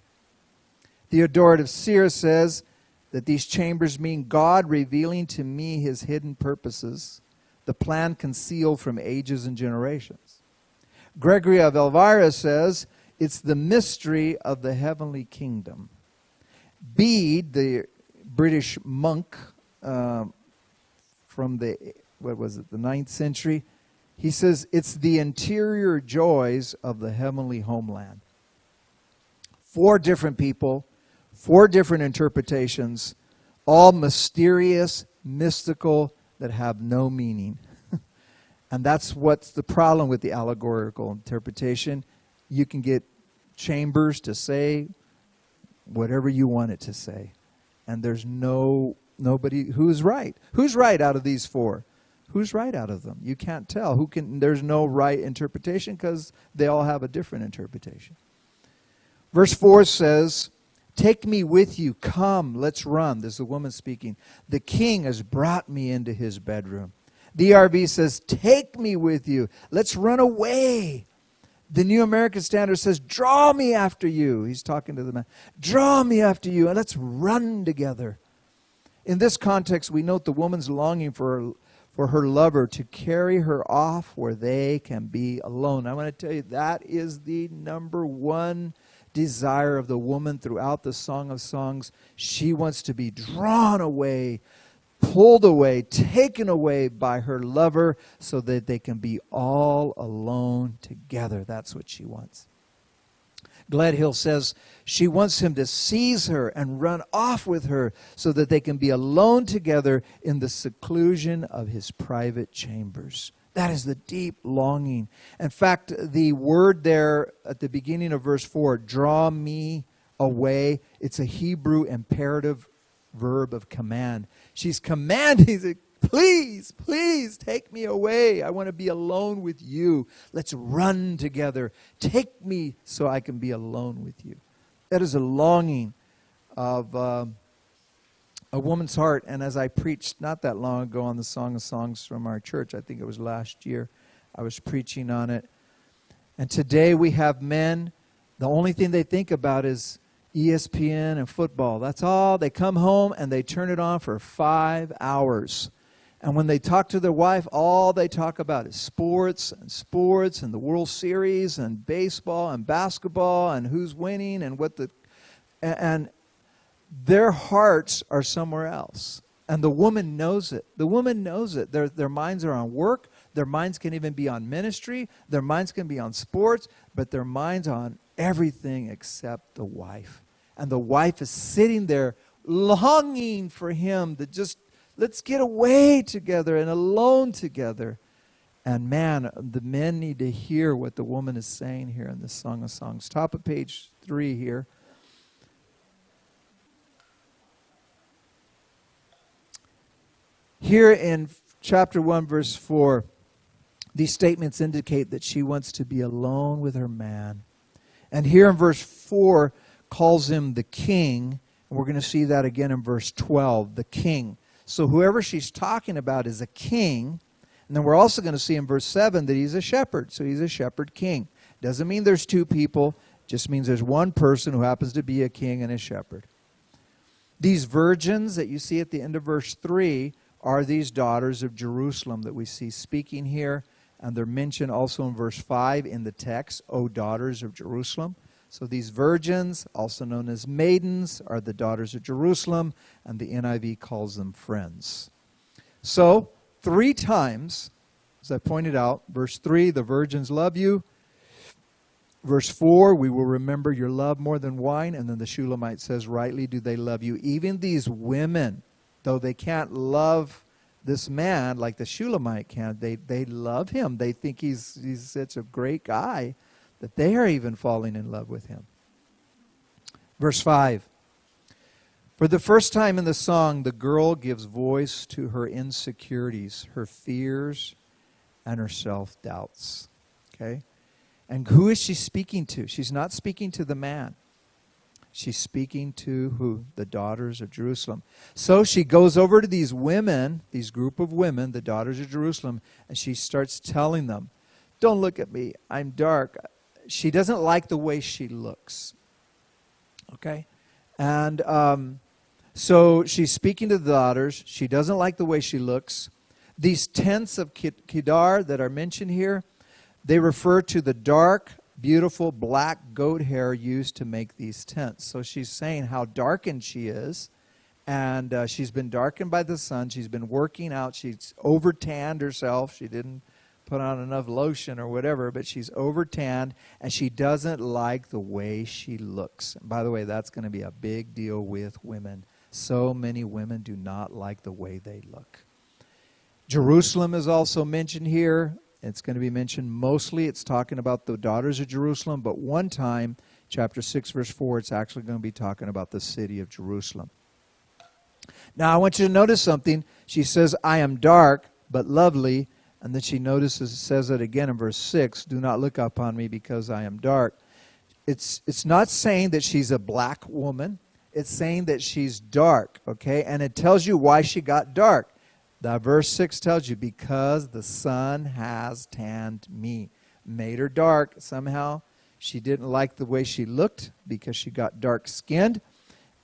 Theodoret of Syra says that these chambers mean God revealing to me his hidden purposes, the plan concealed from ages and generations. Gregory of Elvira says it's the mystery of the heavenly kingdom. Bede, the British monk from the 9th century, he says it's the interior joys of the heavenly homeland. 4 different people, 4 different interpretations, all mysterious, mystical, that have no meaning. And that's what's the problem with the allegorical interpretation. You can get chambers to say whatever you want it to say. And there's nobody who's right. Who's right out of these 4? Who's right out of them? You can't tell. There's no right interpretation because they all have a different interpretation. Verse 4 says, take me with you. Come, let's run. This is the woman speaking. The king has brought me into his bedroom. The ERV says, take me with you. Let's run away. The New American Standard says, draw me after you. He's talking to the man. Draw me after you, and let's run together. In this context, we note the woman's longing for her lover to carry her off where they can be alone. I want to tell you, that is the number one desire of the woman throughout the Song of Songs. She wants to be drawn away, pulled away, taken away by her lover so that they can be all alone together. That's what she wants. Gledhill says she wants him to seize her and run off with her so that they can be alone together in the seclusion of his private chambers. That is the deep longing. In fact, the word there at the beginning of verse 4, draw me away, it's a Hebrew imperative verb of command. She's commanding, please, please take me away. I want to be alone with you. Let's run together. Take me so I can be alone with you. That is a longing of a woman's heart. And as I preached not that long ago on the Song of Songs from our church, I think it was last year, I was preaching on it. And today we have men, the only thing they think about is ESPN and football. That's all. They come home and they turn it on for 5 hours. And when they talk to their wife, all they talk about is sports and the World Series and baseball and basketball and who's winning and their hearts are somewhere else. And the woman knows it. The woman knows it. Their minds are on work. Their minds can even be on ministry. Their minds can be on sports. But their minds are on everything except the wife. And the wife is sitting there longing for him to just, let's get away together and alone together. And man, the men need to hear what the woman is saying here in the Song of Songs. Top of page 3 here. Here in chapter 1, verse 4, these statements indicate that she wants to be alone with her man. And here in verse 4 calls him the king. And we're going to see that again in verse 12, the king. So whoever she's talking about is a king. And then we're also going to see in verse 7 that he's a shepherd. So he's a shepherd king. Doesn't mean there's 2 people. Just means there's one person who happens to be a king and a shepherd. These virgins that you see at the end of verse 3 are these daughters of Jerusalem that we see speaking here. And they're mentioned also in verse 5 in the text, O daughters of Jerusalem. So these virgins, also known as maidens, are the daughters of Jerusalem, and the NIV calls them friends. So 3 times, as I pointed out, verse 3, the virgins love you. Verse 4, we will remember your love more than wine. And then the Shulamite says, rightly do they love you. Even these women, though they can't love this man, like the Shulamite can, they love him. They think he's such a great guy that they are even falling in love with him. Verse 5. For the first time in the song, the girl gives voice to her insecurities, her fears, and her self-doubts. Okay? And who is she speaking to? She's not speaking to the man. She's speaking to who? The daughters of Jerusalem. So she goes over to these women, these group of women, the daughters of Jerusalem, and she starts telling them, don't look at me, I'm dark. She doesn't like the way she looks. Okay? And so she's speaking to the daughters. She doesn't like the way she looks. These tents of Kedar that are mentioned here, they refer to the dark, beautiful black goat hair used to make these tents. So she's saying how darkened she is. And she's been darkened by the sun. She's been working out. She's over-tanned herself. She didn't put on enough lotion or whatever, but she's over-tanned, and she doesn't like the way she looks. And by the way, that's going to be a big deal with women. So many women do not like the way they look. Jerusalem is also mentioned here. It's going to be mentioned mostly. It's talking about the daughters of Jerusalem, but one time, chapter 6, verse 4, it's actually going to be talking about the city of Jerusalem. Now, I want you to notice something. She says, I am dark, but lovely. And then she says it again in verse 6, do not look upon me because I am dark. It's not saying that she's a black woman. It's saying that she's dark, okay? And it tells you why she got dark. The verse 6 tells you, because the sun has tanned me. Made her dark somehow. She didn't like the way she looked because she got dark-skinned.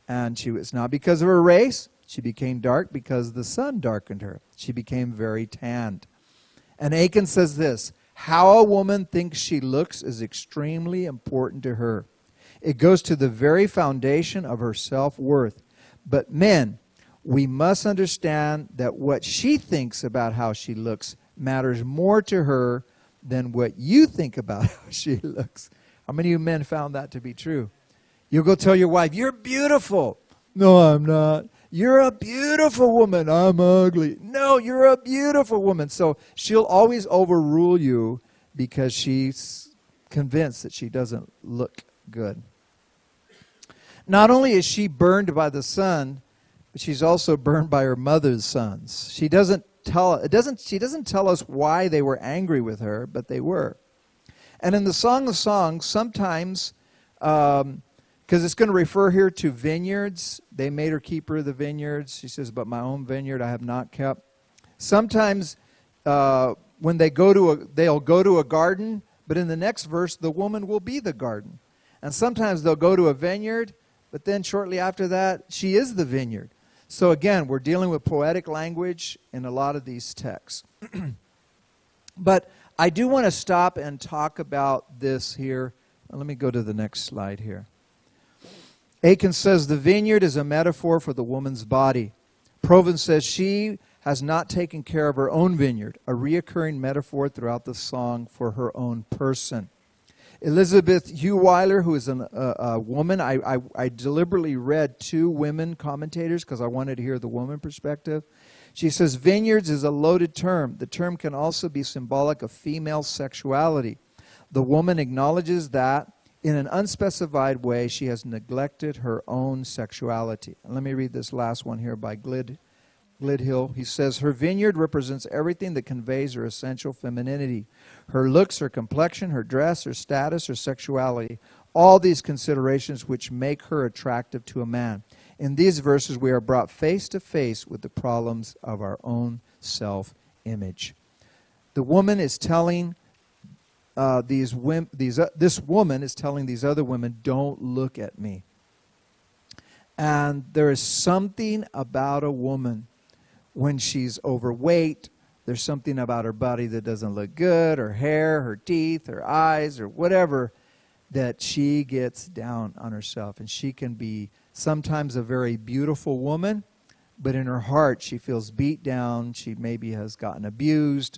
And it's not because of her race. She became dark because the sun darkened her. She became very tanned. And Achan says this, how a woman thinks she looks is extremely important to her. It goes to the very foundation of her self-worth. But men, we must understand that what she thinks about how she looks matters more to her than what you think about how she looks. How many of you men found that to be true? You'll go tell your wife, you're beautiful. No, I'm not. You're a beautiful woman. I'm ugly. No, you're a beautiful woman. So she'll always overrule you because she's convinced that she doesn't look good. Not only is she burned by the sun, but she's also burned by her mother's sons. She doesn't tell us why they were angry with her, but they were. And in the Song of Songs, sometimes, because it's going to refer here to vineyards, they made her keeper of the vineyards. She says, but my own vineyard I have not kept. Sometimes when they'll go to a garden, but in the next verse, the woman will be the garden. And sometimes they'll go to a vineyard, but then shortly after that, she is the vineyard. So again, we're dealing with poetic language in a lot of these texts. But I do want to stop and talk about this here. Let me go to the next slide here. Achan says the vineyard is a metaphor for the woman's body. Proven says she has not taken care of her own vineyard, a reoccurring metaphor throughout the song for her own person. Elizabeth Hugh-Weiler, who is a woman, I deliberately read two women commentators because I wanted to hear the woman perspective. She says, vineyards is a loaded term. The term can also be symbolic of female sexuality. The woman acknowledges that in an unspecified way she has neglected her own sexuality. And let me read this last one here by Glidhill. He says, her vineyard represents everything that conveys her essential femininity. Her looks, her complexion, her dress, her status, her sexuality. All these considerations which make her attractive to a man. In these verses, we are brought face to face with the problems of our own self-image. The woman is telling this woman is telling these other women, don't look at me. And there is something about a woman when she's overweight. There's something about her body that doesn't look good, her hair, her teeth, her eyes, or whatever, that she gets down on herself. And she can be sometimes a very beautiful woman, but in her heart she feels beat down. She maybe has gotten abused,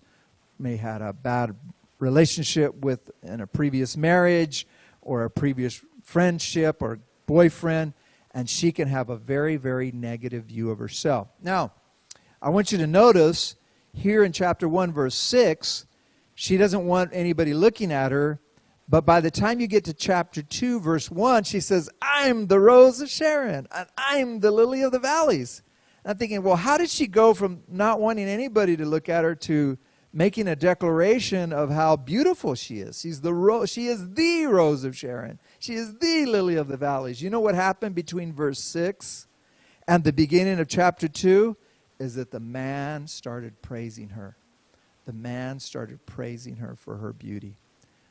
may had a bad relationship in a previous marriage or a previous friendship or boyfriend, and she can have a very, very negative view of herself. Now, I want you to notice here in chapter 1, verse 6, she doesn't want anybody looking at her. But by the time you get to chapter 2, verse 1, she says, I'm the rose of Sharon, and I'm the lily of the valleys. And I'm thinking, well, how did she go from not wanting anybody to look at her to making a declaration of how beautiful she is? She is the rose of Sharon. She is the lily of the valleys. You know what happened between verse 6 and the beginning of chapter 2? Is that the man started praising her. The man started praising her for her beauty.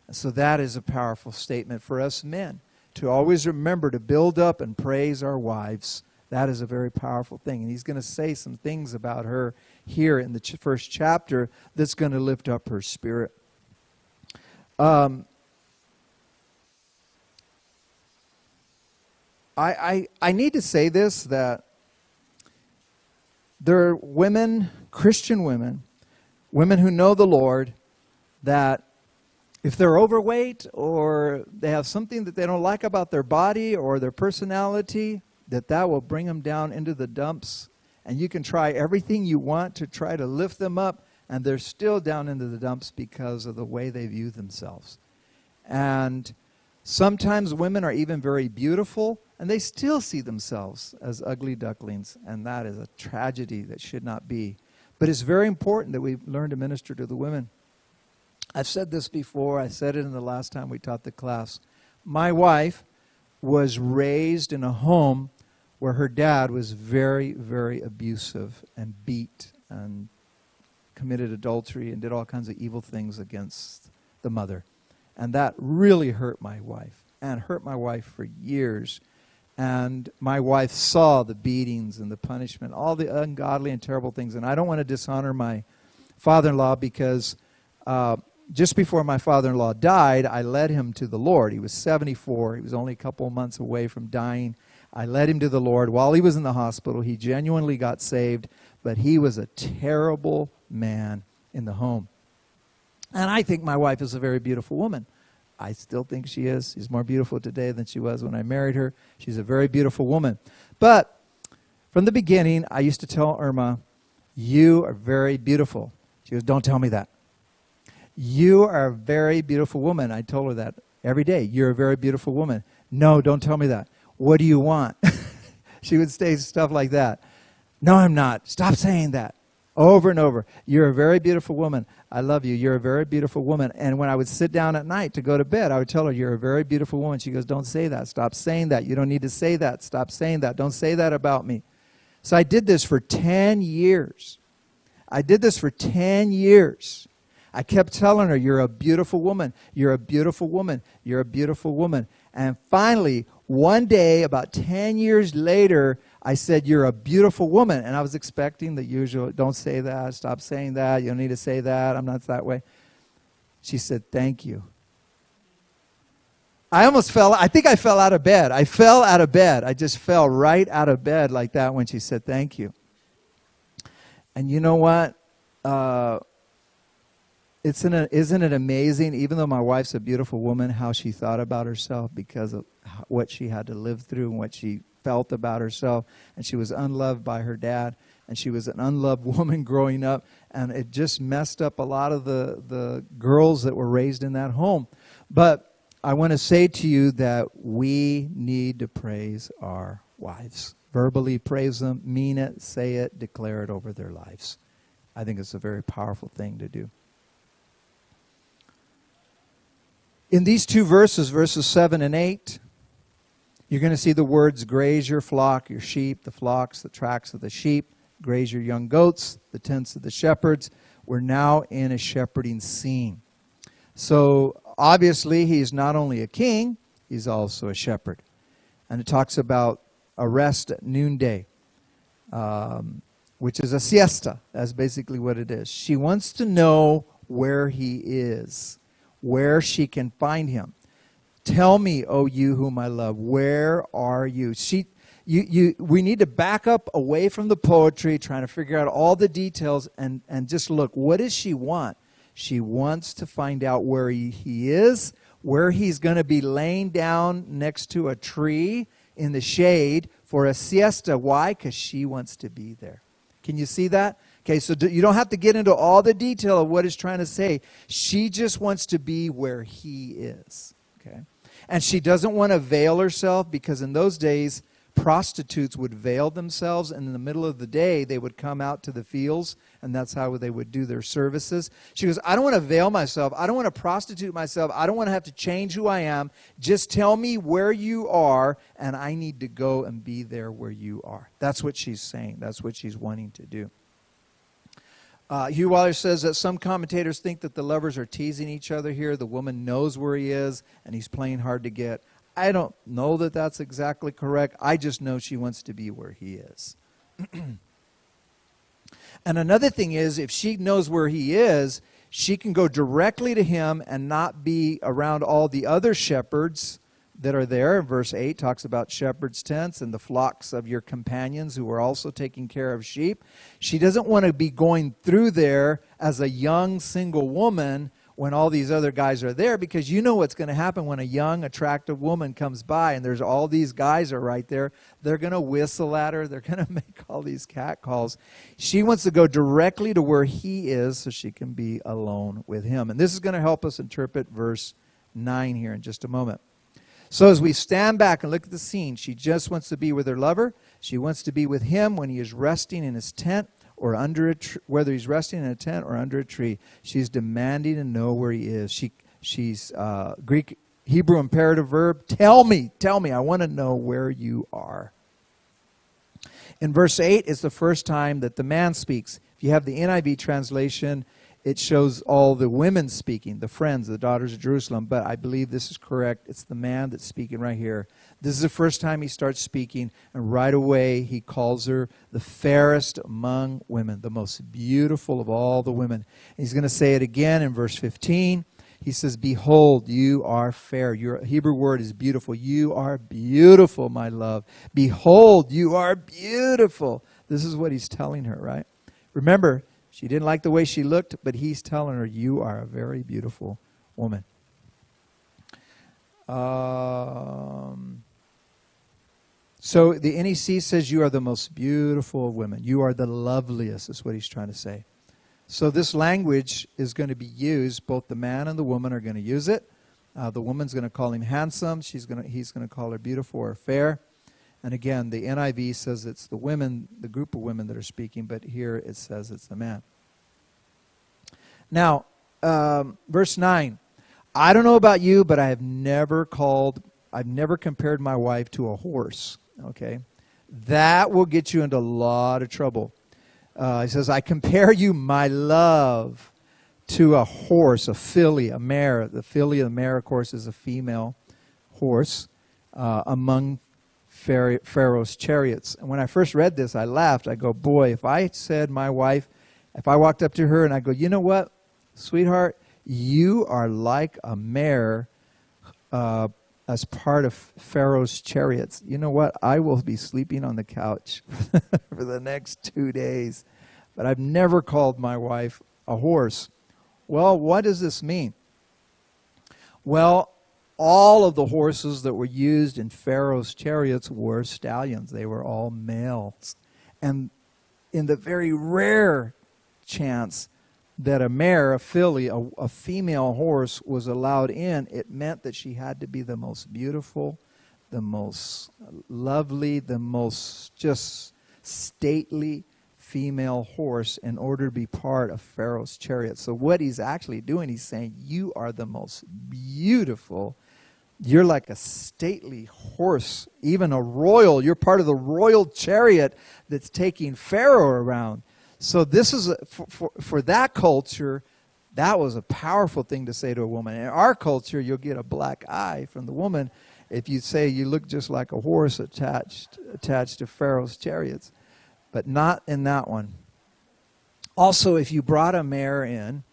And so that is a powerful statement for us men, to always remember to build up and praise our wives. That is a very powerful thing. And he's going to say some things about her here in the first chapter that's going to lift up her spirit. I need to say this, that there are women, Christian women who know the Lord, that if they're overweight or they have something that they don't like about their body or their personality, that will bring them down into the dumps. And you can try everything you want to try to lift them up, and they're still down into the dumps because of the way they view themselves. And sometimes women are even very beautiful, and they still see themselves as ugly ducklings, and that is a tragedy that should not be. But it's very important that we learn to minister to the women. I've said this before. I said it in the last time we taught the class. My wife was raised in a home where her dad was very, very abusive and beat and committed adultery and did all kinds of evil things against the mother. And that really hurt my wife, and hurt my wife for years. And my wife saw the beatings and the punishment, all the ungodly and terrible things. And I don't want to dishonor my father-in-law, because just before my father-in-law died, I led him to the Lord. He was 74. He was only a couple months away from dying. I led him to the Lord while he was in the hospital. He genuinely got saved, but he was a terrible man in the home. And I think my wife is a very beautiful woman. I still think she is. She's more beautiful today than she was when I married her. She's a very beautiful woman. But from the beginning, I used to tell Irma, you are very beautiful. She goes, don't tell me that. You are a very beautiful woman. I told her that every day. You're a very beautiful woman. No, don't tell me that. What do you want? She would say stuff like that. No, I'm not. Stop saying that. Over and over. You're a very beautiful woman. I love you. You're a very beautiful woman. And when I would sit down at night to go to bed, I would tell her, you're a very beautiful woman. She goes, don't say that. Stop saying that. You don't need to say that. Stop saying that. Don't say that about me. So I did this for 10 years. I did this for 10 years. I kept telling her, you're a beautiful woman. You're a beautiful woman. You're a beautiful woman. And finally, one day, about 10 years later, I said, you're a beautiful woman. And I was expecting the usual, don't say that, stop saying that, you don't need to say that, I'm not that way. She said, thank you. I think I fell out of bed. I fell out of bed. I just fell right out of bed like that when she said, thank you. And you know what? Isn't it amazing, even though my wife's a beautiful woman, how she thought about herself because of what she had to live through and what she felt about herself. And she was unloved by her dad, and she was an unloved woman growing up, and it just messed up a lot of the girls that were raised in that home. But I want to say to you that we need to praise our wives. Verbally praise them, mean it, say it, declare it over their lives. I think it's a very powerful thing to do. In these two verses, verses 7 and 8, you're going to see the words, graze your flock, your sheep, the flocks, the tracks of the sheep, graze your young goats, the tents of the shepherds. We're now in a shepherding scene. So obviously he's not only a king, he's also a shepherd. And it talks about a rest at noonday, which is a siesta. That's basically what it is. She wants to know where he is, where she can find him. Tell me, O you whom I love, where are you? We need to back up away from the poetry, trying to figure out all the details, and just look, what does she want? She wants to find out where he is, where he's going to be laying down next to a tree in the shade for a siesta. Why? Because she wants to be there. Can you see that? Okay, so you don't have to get into all the detail of what it's trying to say. She just wants to be where he is. Okay? And she doesn't want to veil herself, because in those days, prostitutes would veil themselves, and in the middle of the day, they would come out to the fields, and that's how they would do their services. She goes, I don't want to veil myself. I don't want to prostitute myself. I don't want to have to change who I am. Just tell me where you are, and I need to go and be there where you are. That's what she's saying. That's what she's wanting to do. Hugh Weiler says that some commentators think that the lovers are teasing each other here. The woman knows where he is, and he's playing hard to get. I don't know that that's exactly correct. I just know she wants to be where he is. And another thing is, if she knows where he is, she can go directly to him and not be around all the other shepherds that are there. Verse 8 talks about shepherds' tents and the flocks of your companions who are also taking care of sheep. She doesn't want to be going through there as a young single woman when all these other guys are there, because you know what's going to happen when a young, attractive woman comes by and there's all these guys are right there. They're going to whistle at her. They're going to make all these cat calls. She wants to go directly to where he is so she can be alone with him. And this is going to help us interpret verse 9 here in just a moment. So as we stand back and look at the scene, she just wants to be with her lover. She wants to be with him when he is resting in his tent, or under a whether he's resting in a tent or under a tree. She's demanding to know where he is. She's Greek Hebrew imperative verb. Tell me, I want to know where you are. In verse 8, it's the first time that the man speaks. If you have the NIV translation, it shows all the women speaking, the friends, the daughters of Jerusalem. But I believe this is correct. It's the man that's speaking right here. This is the first time he starts speaking, and right away he calls her the fairest among women, the most beautiful of all the women. And he's going to say it again in verse 15. He says, behold, you are fair. Your Hebrew word is beautiful. You are beautiful, my love. Behold, you are beautiful. This is what he's telling her, right? Remember, she didn't like the way she looked, but he's telling her, you are a very beautiful woman. So the NEC says you are the most beautiful of women. You are the loveliest, is what he's trying to say. So this language is going to be used. Both the man and the woman are going to use it. The woman's going to call him handsome. He's going to call her beautiful or fair. And again, the NIV says it's the women, the group of women that are speaking, but here it says it's the man. Now, verse 9. I don't know about you, but I've never compared my wife to a horse. Okay? That will get you into a lot of trouble. He says, I compare you, my love, to a horse, a filly, a mare. The filly of the mare, of course, is a female horse among Pharaoh's chariots. And when I first read this, I laughed. I go, boy, if I said my wife, if I walked up to her and I go, you know what, sweetheart, you are like a mare as part of Pharaoh's chariots. You know what? I will be sleeping on the couch for the next 2 days. But I've never called my wife a horse. Well, what does this mean? Well, all of the horses that were used in Pharaoh's chariots were stallions. They were all males. And in the very rare chance that a mare, a filly, a female horse was allowed in, it meant that she had to be the most beautiful, the most lovely, the most just stately female horse in order to be part of Pharaoh's chariot. So what he's actually doing, he's saying, you are the most beautiful. You're like a stately horse, even a royal. You're part of the royal chariot that's taking Pharaoh around. So this is, for that culture, that was a powerful thing to say to a woman. In our culture, you'll get a black eye from the woman if you say you look just like a horse attached to Pharaoh's chariots. But not in that one. Also, if you brought a mare in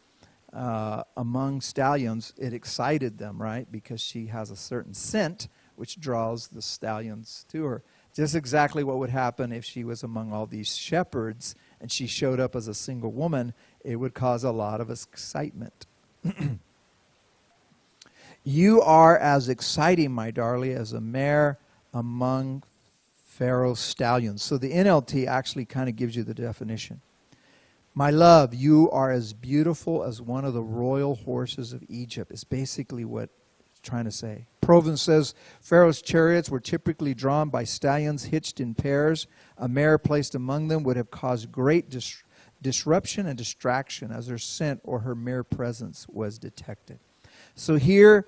among stallions, it excited them, right? Because she has a certain scent which draws the stallions to her. Just exactly what would happen if she was among all these shepherds and she showed up as a single woman. It would cause a lot of excitement. You are as exciting, my darling, as a mare among Pharaoh's stallions. So the NLT actually kind of gives you the definition. My love, you are as beautiful as one of the royal horses of Egypt. It's basically what it's trying to say. Proven says Pharaoh's chariots were typically drawn by stallions hitched in pairs. A mare placed among them would have caused great disruption and distraction as her scent or her mere presence was detected. So here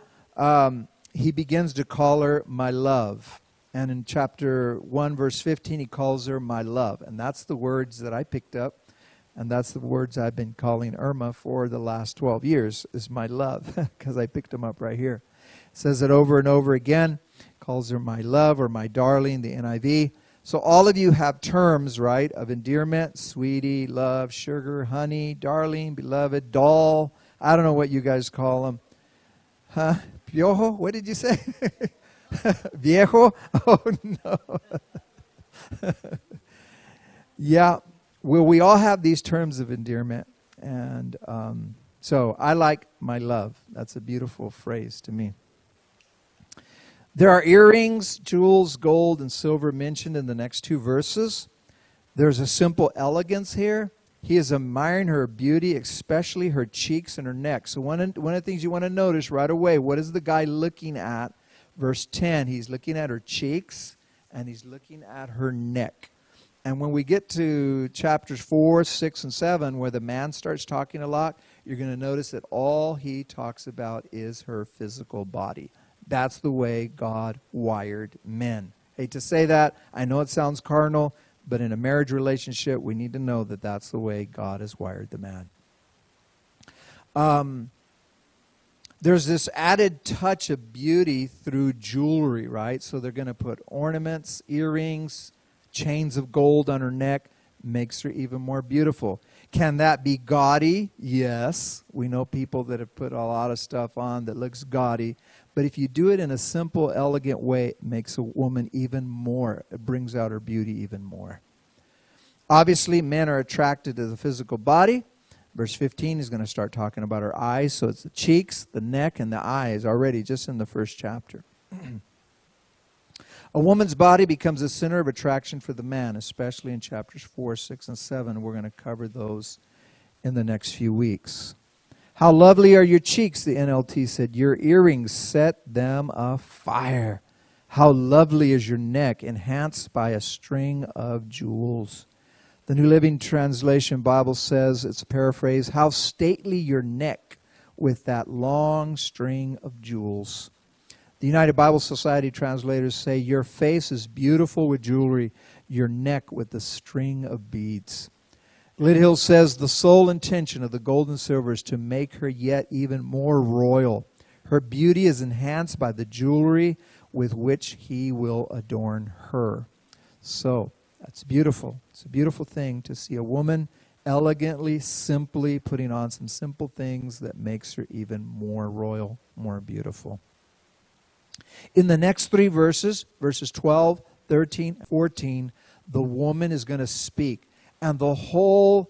he begins to call her my love. And in chapter 1, verse 15, he calls her my love. And that's the words that I picked up. And that's the words I've been calling Irma for the last 12 years, is my love, because I picked them up right here. It says it over and over again. Calls her my love or my darling, the NIV. So all of you have terms, right, of endearment, sweetie, love, sugar, honey, darling, beloved, doll. I don't know what you guys call them. Huh? Piojo? What did you say? Viejo? Oh, no. Yeah. Well, we all have these terms of endearment. And so I like my love. That's a beautiful phrase to me. There are earrings, jewels, gold, and silver mentioned in the next two verses. There's a simple elegance here. He is admiring her beauty, especially her cheeks and her neck. So one of the things you want to notice right away, what is the guy looking at? Verse 10, he's looking at her cheeks and he's looking at her neck. And when we get to chapters 4, 6, and 7, where the man starts talking a lot, you're going to notice that all he talks about is her physical body. That's the way God wired men. Hate to say that. I know it sounds carnal, but in a marriage relationship, we need to know that that's the way God has wired the man. There's this added touch of beauty through jewelry, right? So they're going to put ornaments, earrings, chains of gold on her neck, makes her even more beautiful. Can that be gaudy? Yes. We know people that have put a lot of stuff on that looks gaudy. But if you do it in a simple, elegant way, it makes a woman even more. It brings out her beauty even more. Obviously, men are attracted to the physical body. Verse 15 is going to start talking about her eyes. So it's the cheeks, the neck, and the eyes already just in the first chapter. A woman's body becomes a center of attraction for the man, especially in chapters 4, 6, and 7. We're going to cover those in the next few weeks. How lovely are your cheeks, the NLT said. Your earrings set them afire. How lovely is your neck, enhanced by a string of jewels. The New Living Translation Bible says, it's a paraphrase, how stately your neck with that long string of jewels. The United Bible Society translators say, your face is beautiful with jewelry, your neck with the string of beads. Lidhill says, the sole intention of the gold and silver is to make her yet even more royal. Her beauty is enhanced by the jewelry with which he will adorn her. So, that's beautiful. It's a beautiful thing to see a woman elegantly, simply putting on some simple things that makes her even more royal, more beautiful. In the next three verses, verses 12, 13, 14, the woman is going to speak. And the whole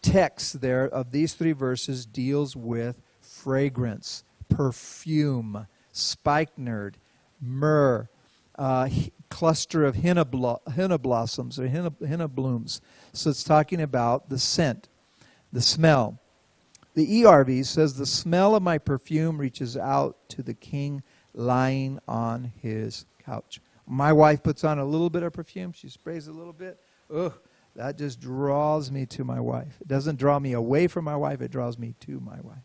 text there of these three verses deals with fragrance, perfume, spikenard, myrrh, cluster of henna blossoms or henna blooms. So it's talking about the scent, the smell. The ERV says, the smell of my perfume reaches out to the king lying on his couch. My wife puts on a little bit of perfume. She sprays a little bit. Ugh, that just draws me to my wife. It doesn't draw me away from my wife. It draws me to my wife.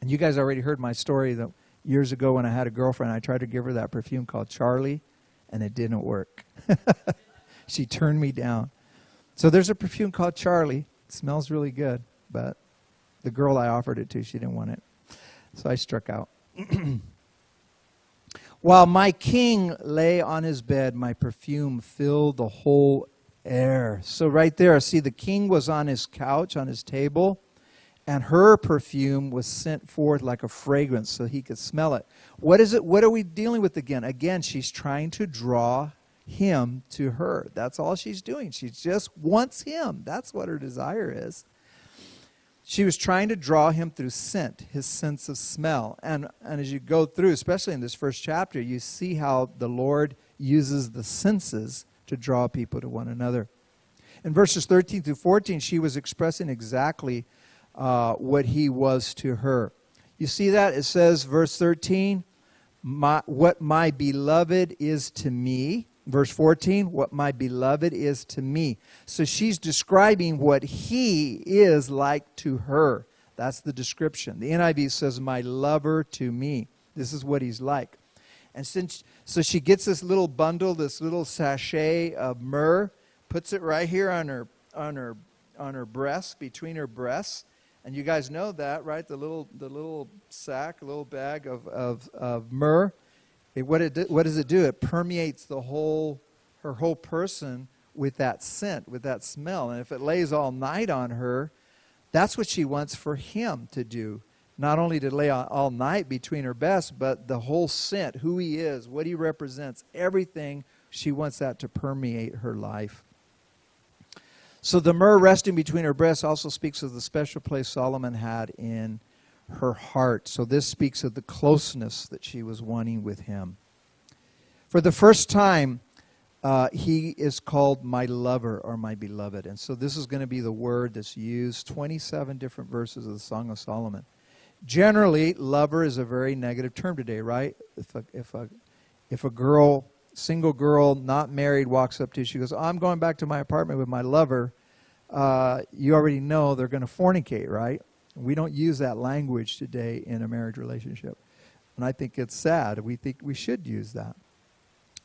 And you guys already heard my story that years ago when I had a girlfriend, I tried to give her that perfume called Charlie, and it didn't work. She turned me down. So there's a perfume called Charlie. It smells really good, but the girl I offered it to, she didn't want it. So I struck out. While my king lay on his bed, my perfume filled the whole air. So right there, see, the king was on his couch, on his table, and her perfume was sent forth like a fragrance so he could smell it. What is it? What are we dealing with again? Again, she's trying to draw him to her. That's all she's doing. She just wants him. That's what her desire is. She was trying to draw him through scent, his sense of smell. And as you go through, especially in this first chapter, you see how the Lord uses the senses to draw people to one another. In verses 13 through 14, she was expressing exactly what he was to her. You see that? It says, verse 13, what my beloved is to me. Verse 14, what my beloved is to me. So she's describing what he is like to her. That's the description. The NIV says, my lover to me. This is what he's like. And so she gets this little bundle, this little sachet of myrrh, puts it right here on her breast, between her breasts. And you guys know that, right? The little sack, a little bag of myrrh. What does it do? It permeates her whole person with that scent, with that smell. And if it lays all night on her, that's what she wants for him to do. Not only to lay all night between her breasts, but the whole scent, who he is, what he represents, everything, she wants that to permeate her life. So the myrrh resting between her breasts also speaks of the special place Solomon had in her heart. So this speaks of the closeness that she was wanting with him. For the first time, he is called my lover or my beloved. And so this is going to be the word that's used 27 different verses of the Song of Solomon. Generally, lover is a very negative term today, right? If a girl, single girl, not married, walks up to you, she goes, I'm going back to my apartment with my lover, you already know they're going to fornicate, right? We don't use that language today in a marriage relationship. And I think it's sad. We think we should use that.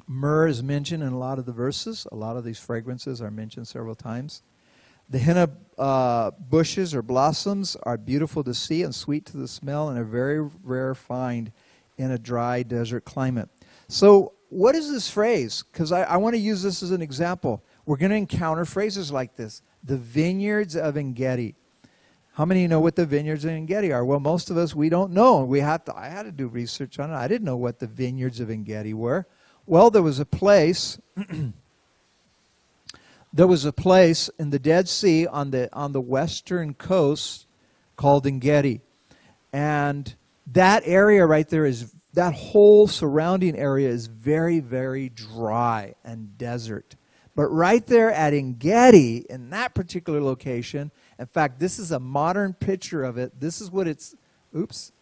Myrrh is mentioned in a lot of the verses. A lot of these fragrances are mentioned several times. The henna bushes or blossoms are beautiful to see and sweet to the smell and a very rare find in a dry desert climate. So what is this phrase? Because I want to use this as an example. We're going to encounter phrases like this. The vineyards of En-gedi. How many know what the vineyards of En-gedi are? Well, most of us, we don't know. I had to do research on it. I didn't know what the vineyards of En-gedi were. Well, there was a place in the Dead Sea on the western coast called En-gedi. And that area right there that whole surrounding area is very, very dry and desert. But right there at En-gedi, in that particular location, in fact, this is a modern picture of it. This is what it's, oops.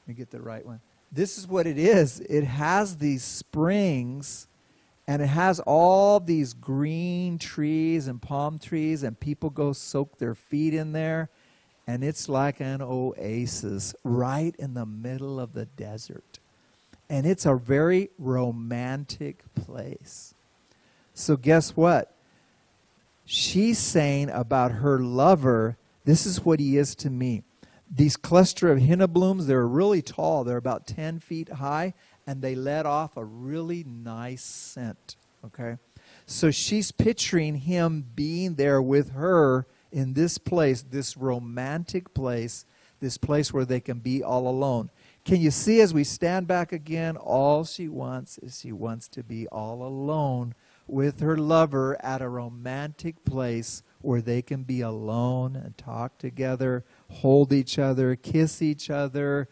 Let me get the right one. This is what it is. It has these springs, and it has all these green trees and palm trees, and people go soak their feet in there. And it's like an oasis right in the middle of the desert. And it's a very romantic place. So guess what? She's saying about her lover, this is what he is to me. These cluster of henna blooms, they're really tall. They're about 10 feet high, and they let off a really nice scent. Okay? So she's picturing him being there with her in this place, this romantic place, this place where they can be all alone. Can you see as we stand back again, all she wants to be all alone with her lover at a romantic place where they can be alone and talk together, hold each other, kiss each other,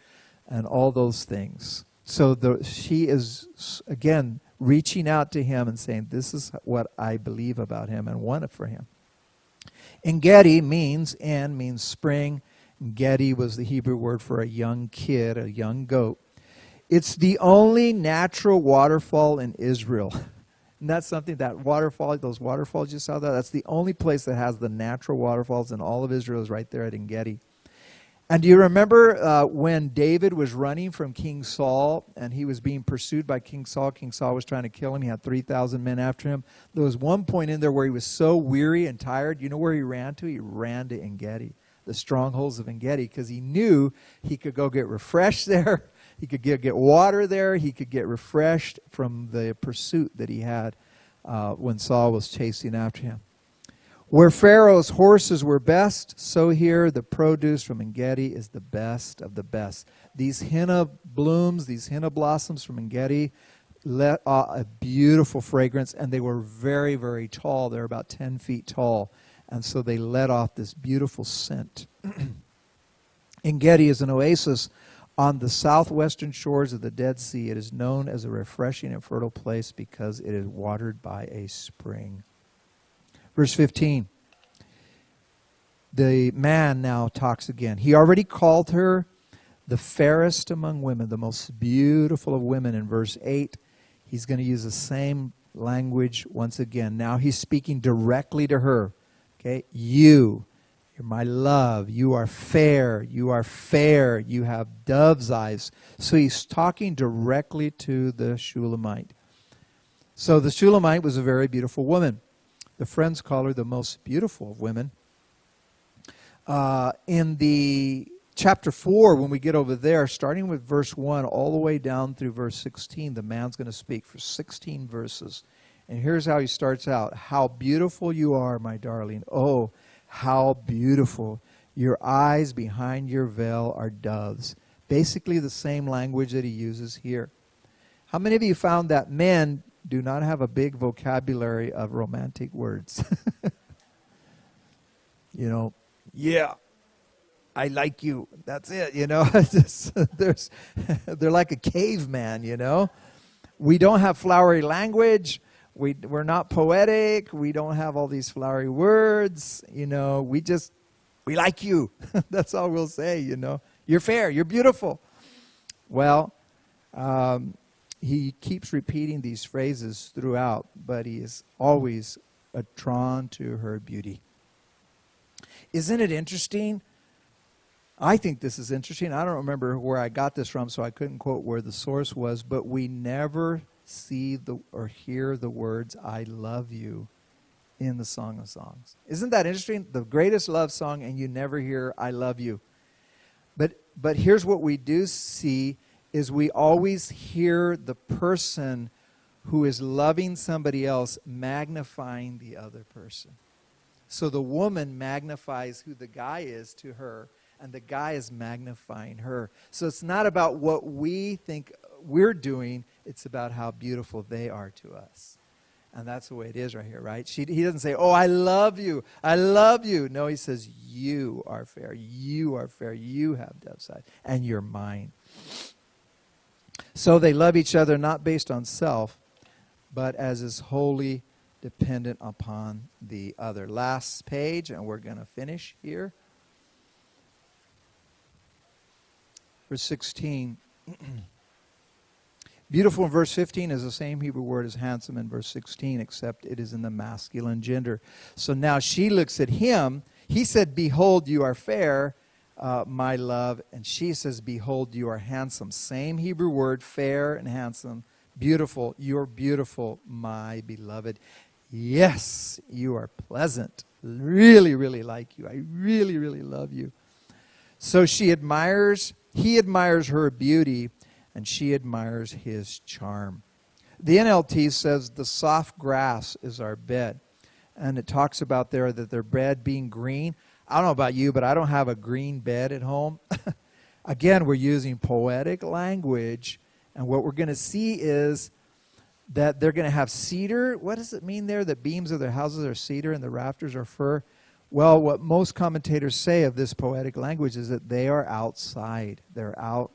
and all those things. So she is, again, reaching out to him and saying, this is what I believe about him and want it for him. En-gedi means spring. En-gedi was the Hebrew word for a young kid, a young goat. It's the only natural waterfall in Israel. And that's something, that waterfall, those waterfalls you saw there, that's the only place that has the natural waterfalls in all of Israel is right there at En-gedi. And do you remember when David was running from King Saul and he was being pursued by King Saul? King Saul was trying to kill him. He had 3,000 men after him. There was one point in there where he was so weary and tired. You know where he ran to? He ran to En-gedi, the strongholds of En-gedi, because he knew he could go get refreshed there. He could get water there. He could get refreshed from the pursuit that he had when Saul was chasing after him. Where Pharaoh's horses were best, so here the produce from En-gedi is the best of the best. These henna blooms, these henna blossoms from En-gedi let a beautiful fragrance, and they were very, very tall. They're about 10 feet tall. And so they let off this beautiful scent. En-gedi is an oasis on the southwestern shores of the Dead Sea. It is known as a refreshing and fertile place because it is watered by a spring. Verse 15. The man now talks again. He already called her the fairest among women, the most beautiful of women. In verse 8, he's going to use the same language once again. Now he's speaking directly to her. Okay, you're my love. You are fair. You are fair. You have dove's eyes. So he's talking directly to the Shulamite. So the Shulamite was a very beautiful woman. The Friends call her the most beautiful of women. In the chapter 4, when we get over there, starting with verse 1 all the way down through verse 16, the man's going to speak for 16 verses. And here's how he starts out. How beautiful you are, my darling. Oh, how beautiful. Your eyes behind your veil are doves. Basically the same language that he uses here. How many of you found that men do not have a big vocabulary of romantic words? You know, yeah, I like you. That's it, you know. They're like a caveman, you know. We don't have flowery language. We're not poetic. We don't have all these flowery words, you know. We like you. That's all we'll say, you know. You're fair. You're beautiful. Well, he keeps repeating these phrases throughout, but he is always drawn to her beauty. Isn't it interesting? I think this is interesting. I don't remember where I got this from, so I couldn't quote where the source was, but we never see or hear the words, I love you, in the Song of Songs. Isn't that interesting? The greatest love song, and you never hear, I love you. But here's what we do see, is we always hear the person who is loving somebody else magnifying the other person. So the woman magnifies who the guy is to her, and the guy is magnifying her. So it's not about what we think we're doing, it's about how beautiful they are to us. And that's the way it is right here, right? He doesn't say, oh, I love you. I love you. No, he says, you are fair. You are fair. You have dove's eyes. And you're mine. So they love each other not based on self, but as is wholly dependent upon the other. Last page, and we're going to finish here. Verse 16. Beautiful in verse 15 is the same Hebrew word as handsome in verse 16, except it is in the masculine gender. So now she looks at him. He said, behold, you are fair, my love. And she says, behold, you are handsome. Same Hebrew word, fair and handsome. Beautiful, you're beautiful, my beloved. Yes, you are pleasant. Really, really like you. I really, really love you. So he admires her beauty, and she admires his charm. The NLT says the soft grass is our bed. And it talks about there that their bed being green. I don't know about you, but I don't have a green bed at home. Again, we're using poetic language. And what we're going to see is that they're going to have cedar. What does it mean there? The beams of their houses are cedar and the rafters are fir. Well, what most commentators say of this poetic language is that they are outside. They're out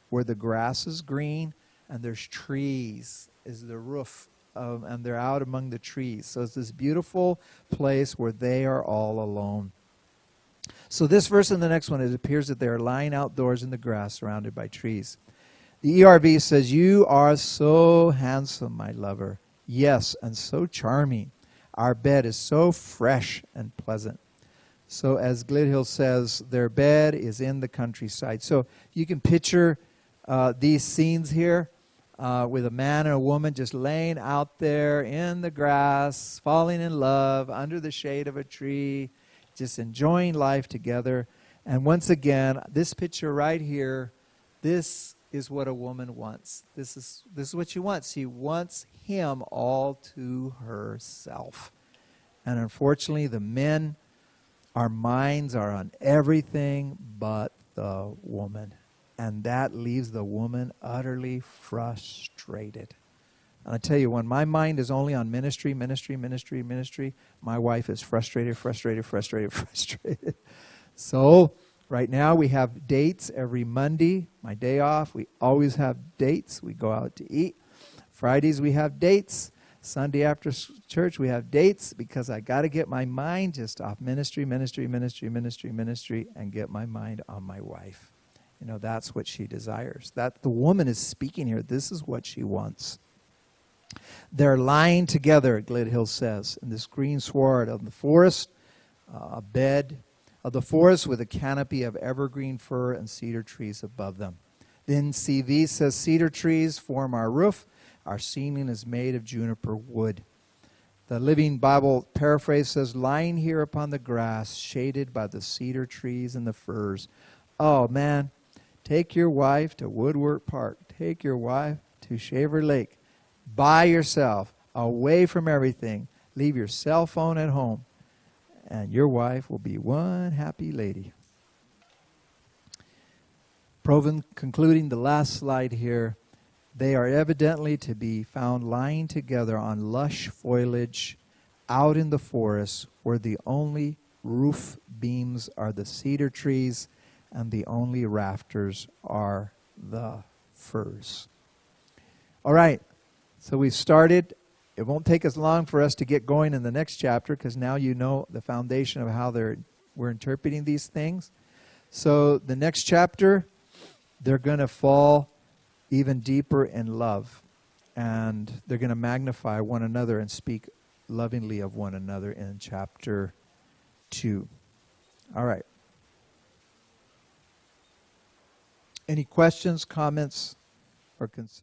where the grass is green and there's trees is the roof and they're out among the trees. So it's this beautiful place where they are all alone. So this verse and the next one, it appears that they are lying outdoors in the grass surrounded by trees. The ERV says, you are so handsome, my lover. Yes, and so charming. Our bed is so fresh and pleasant. So as Glidhill says, their bed is in the countryside. So you can picture these scenes here with a man and a woman just laying out there in the grass, falling in love under the shade of a tree, just enjoying life together. And once again, this picture right here, this is what a woman wants. This is what she wants. She wants him all to herself. And unfortunately, the men, our minds are on everything but the woman. And that leaves the woman utterly frustrated. And I tell you, when my mind is only on ministry, my wife is frustrated. So right now we have dates every Monday, my day off. We always have dates. We go out to eat. Fridays we have dates. Sunday after church we have dates because I got to get my mind just off ministry, and get my mind on my wife. You know, that's what she desires. That the woman is speaking here. This is what she wants. They're lying together, Glid Hill says, in this green sward of the forest, a bed of the forest with a canopy of evergreen fir and cedar trees above them. Then CV says, cedar trees form our roof. Our ceiling is made of juniper wood. The Living Bible paraphrase says, lying here upon the grass, shaded by the cedar trees and the firs. Oh, man, take your wife to Woodward Park. Take your wife to Shaver Lake. By yourself, away from everything. Leave your cell phone at home, and your wife will be one happy lady. Concluding the last slide here, they are evidently to be found lying together on lush foliage out in the forest where the only roof beams are the cedar trees and the only rafters are the firs. All right, so we've started. It won't take us long for us to get going in the next chapter because now you know the foundation of how we're interpreting these things. So the next chapter, they're going to fall even deeper in love, and they're going to magnify one another and speak lovingly of one another in chapter 2. All right. Any questions, comments, or concerns?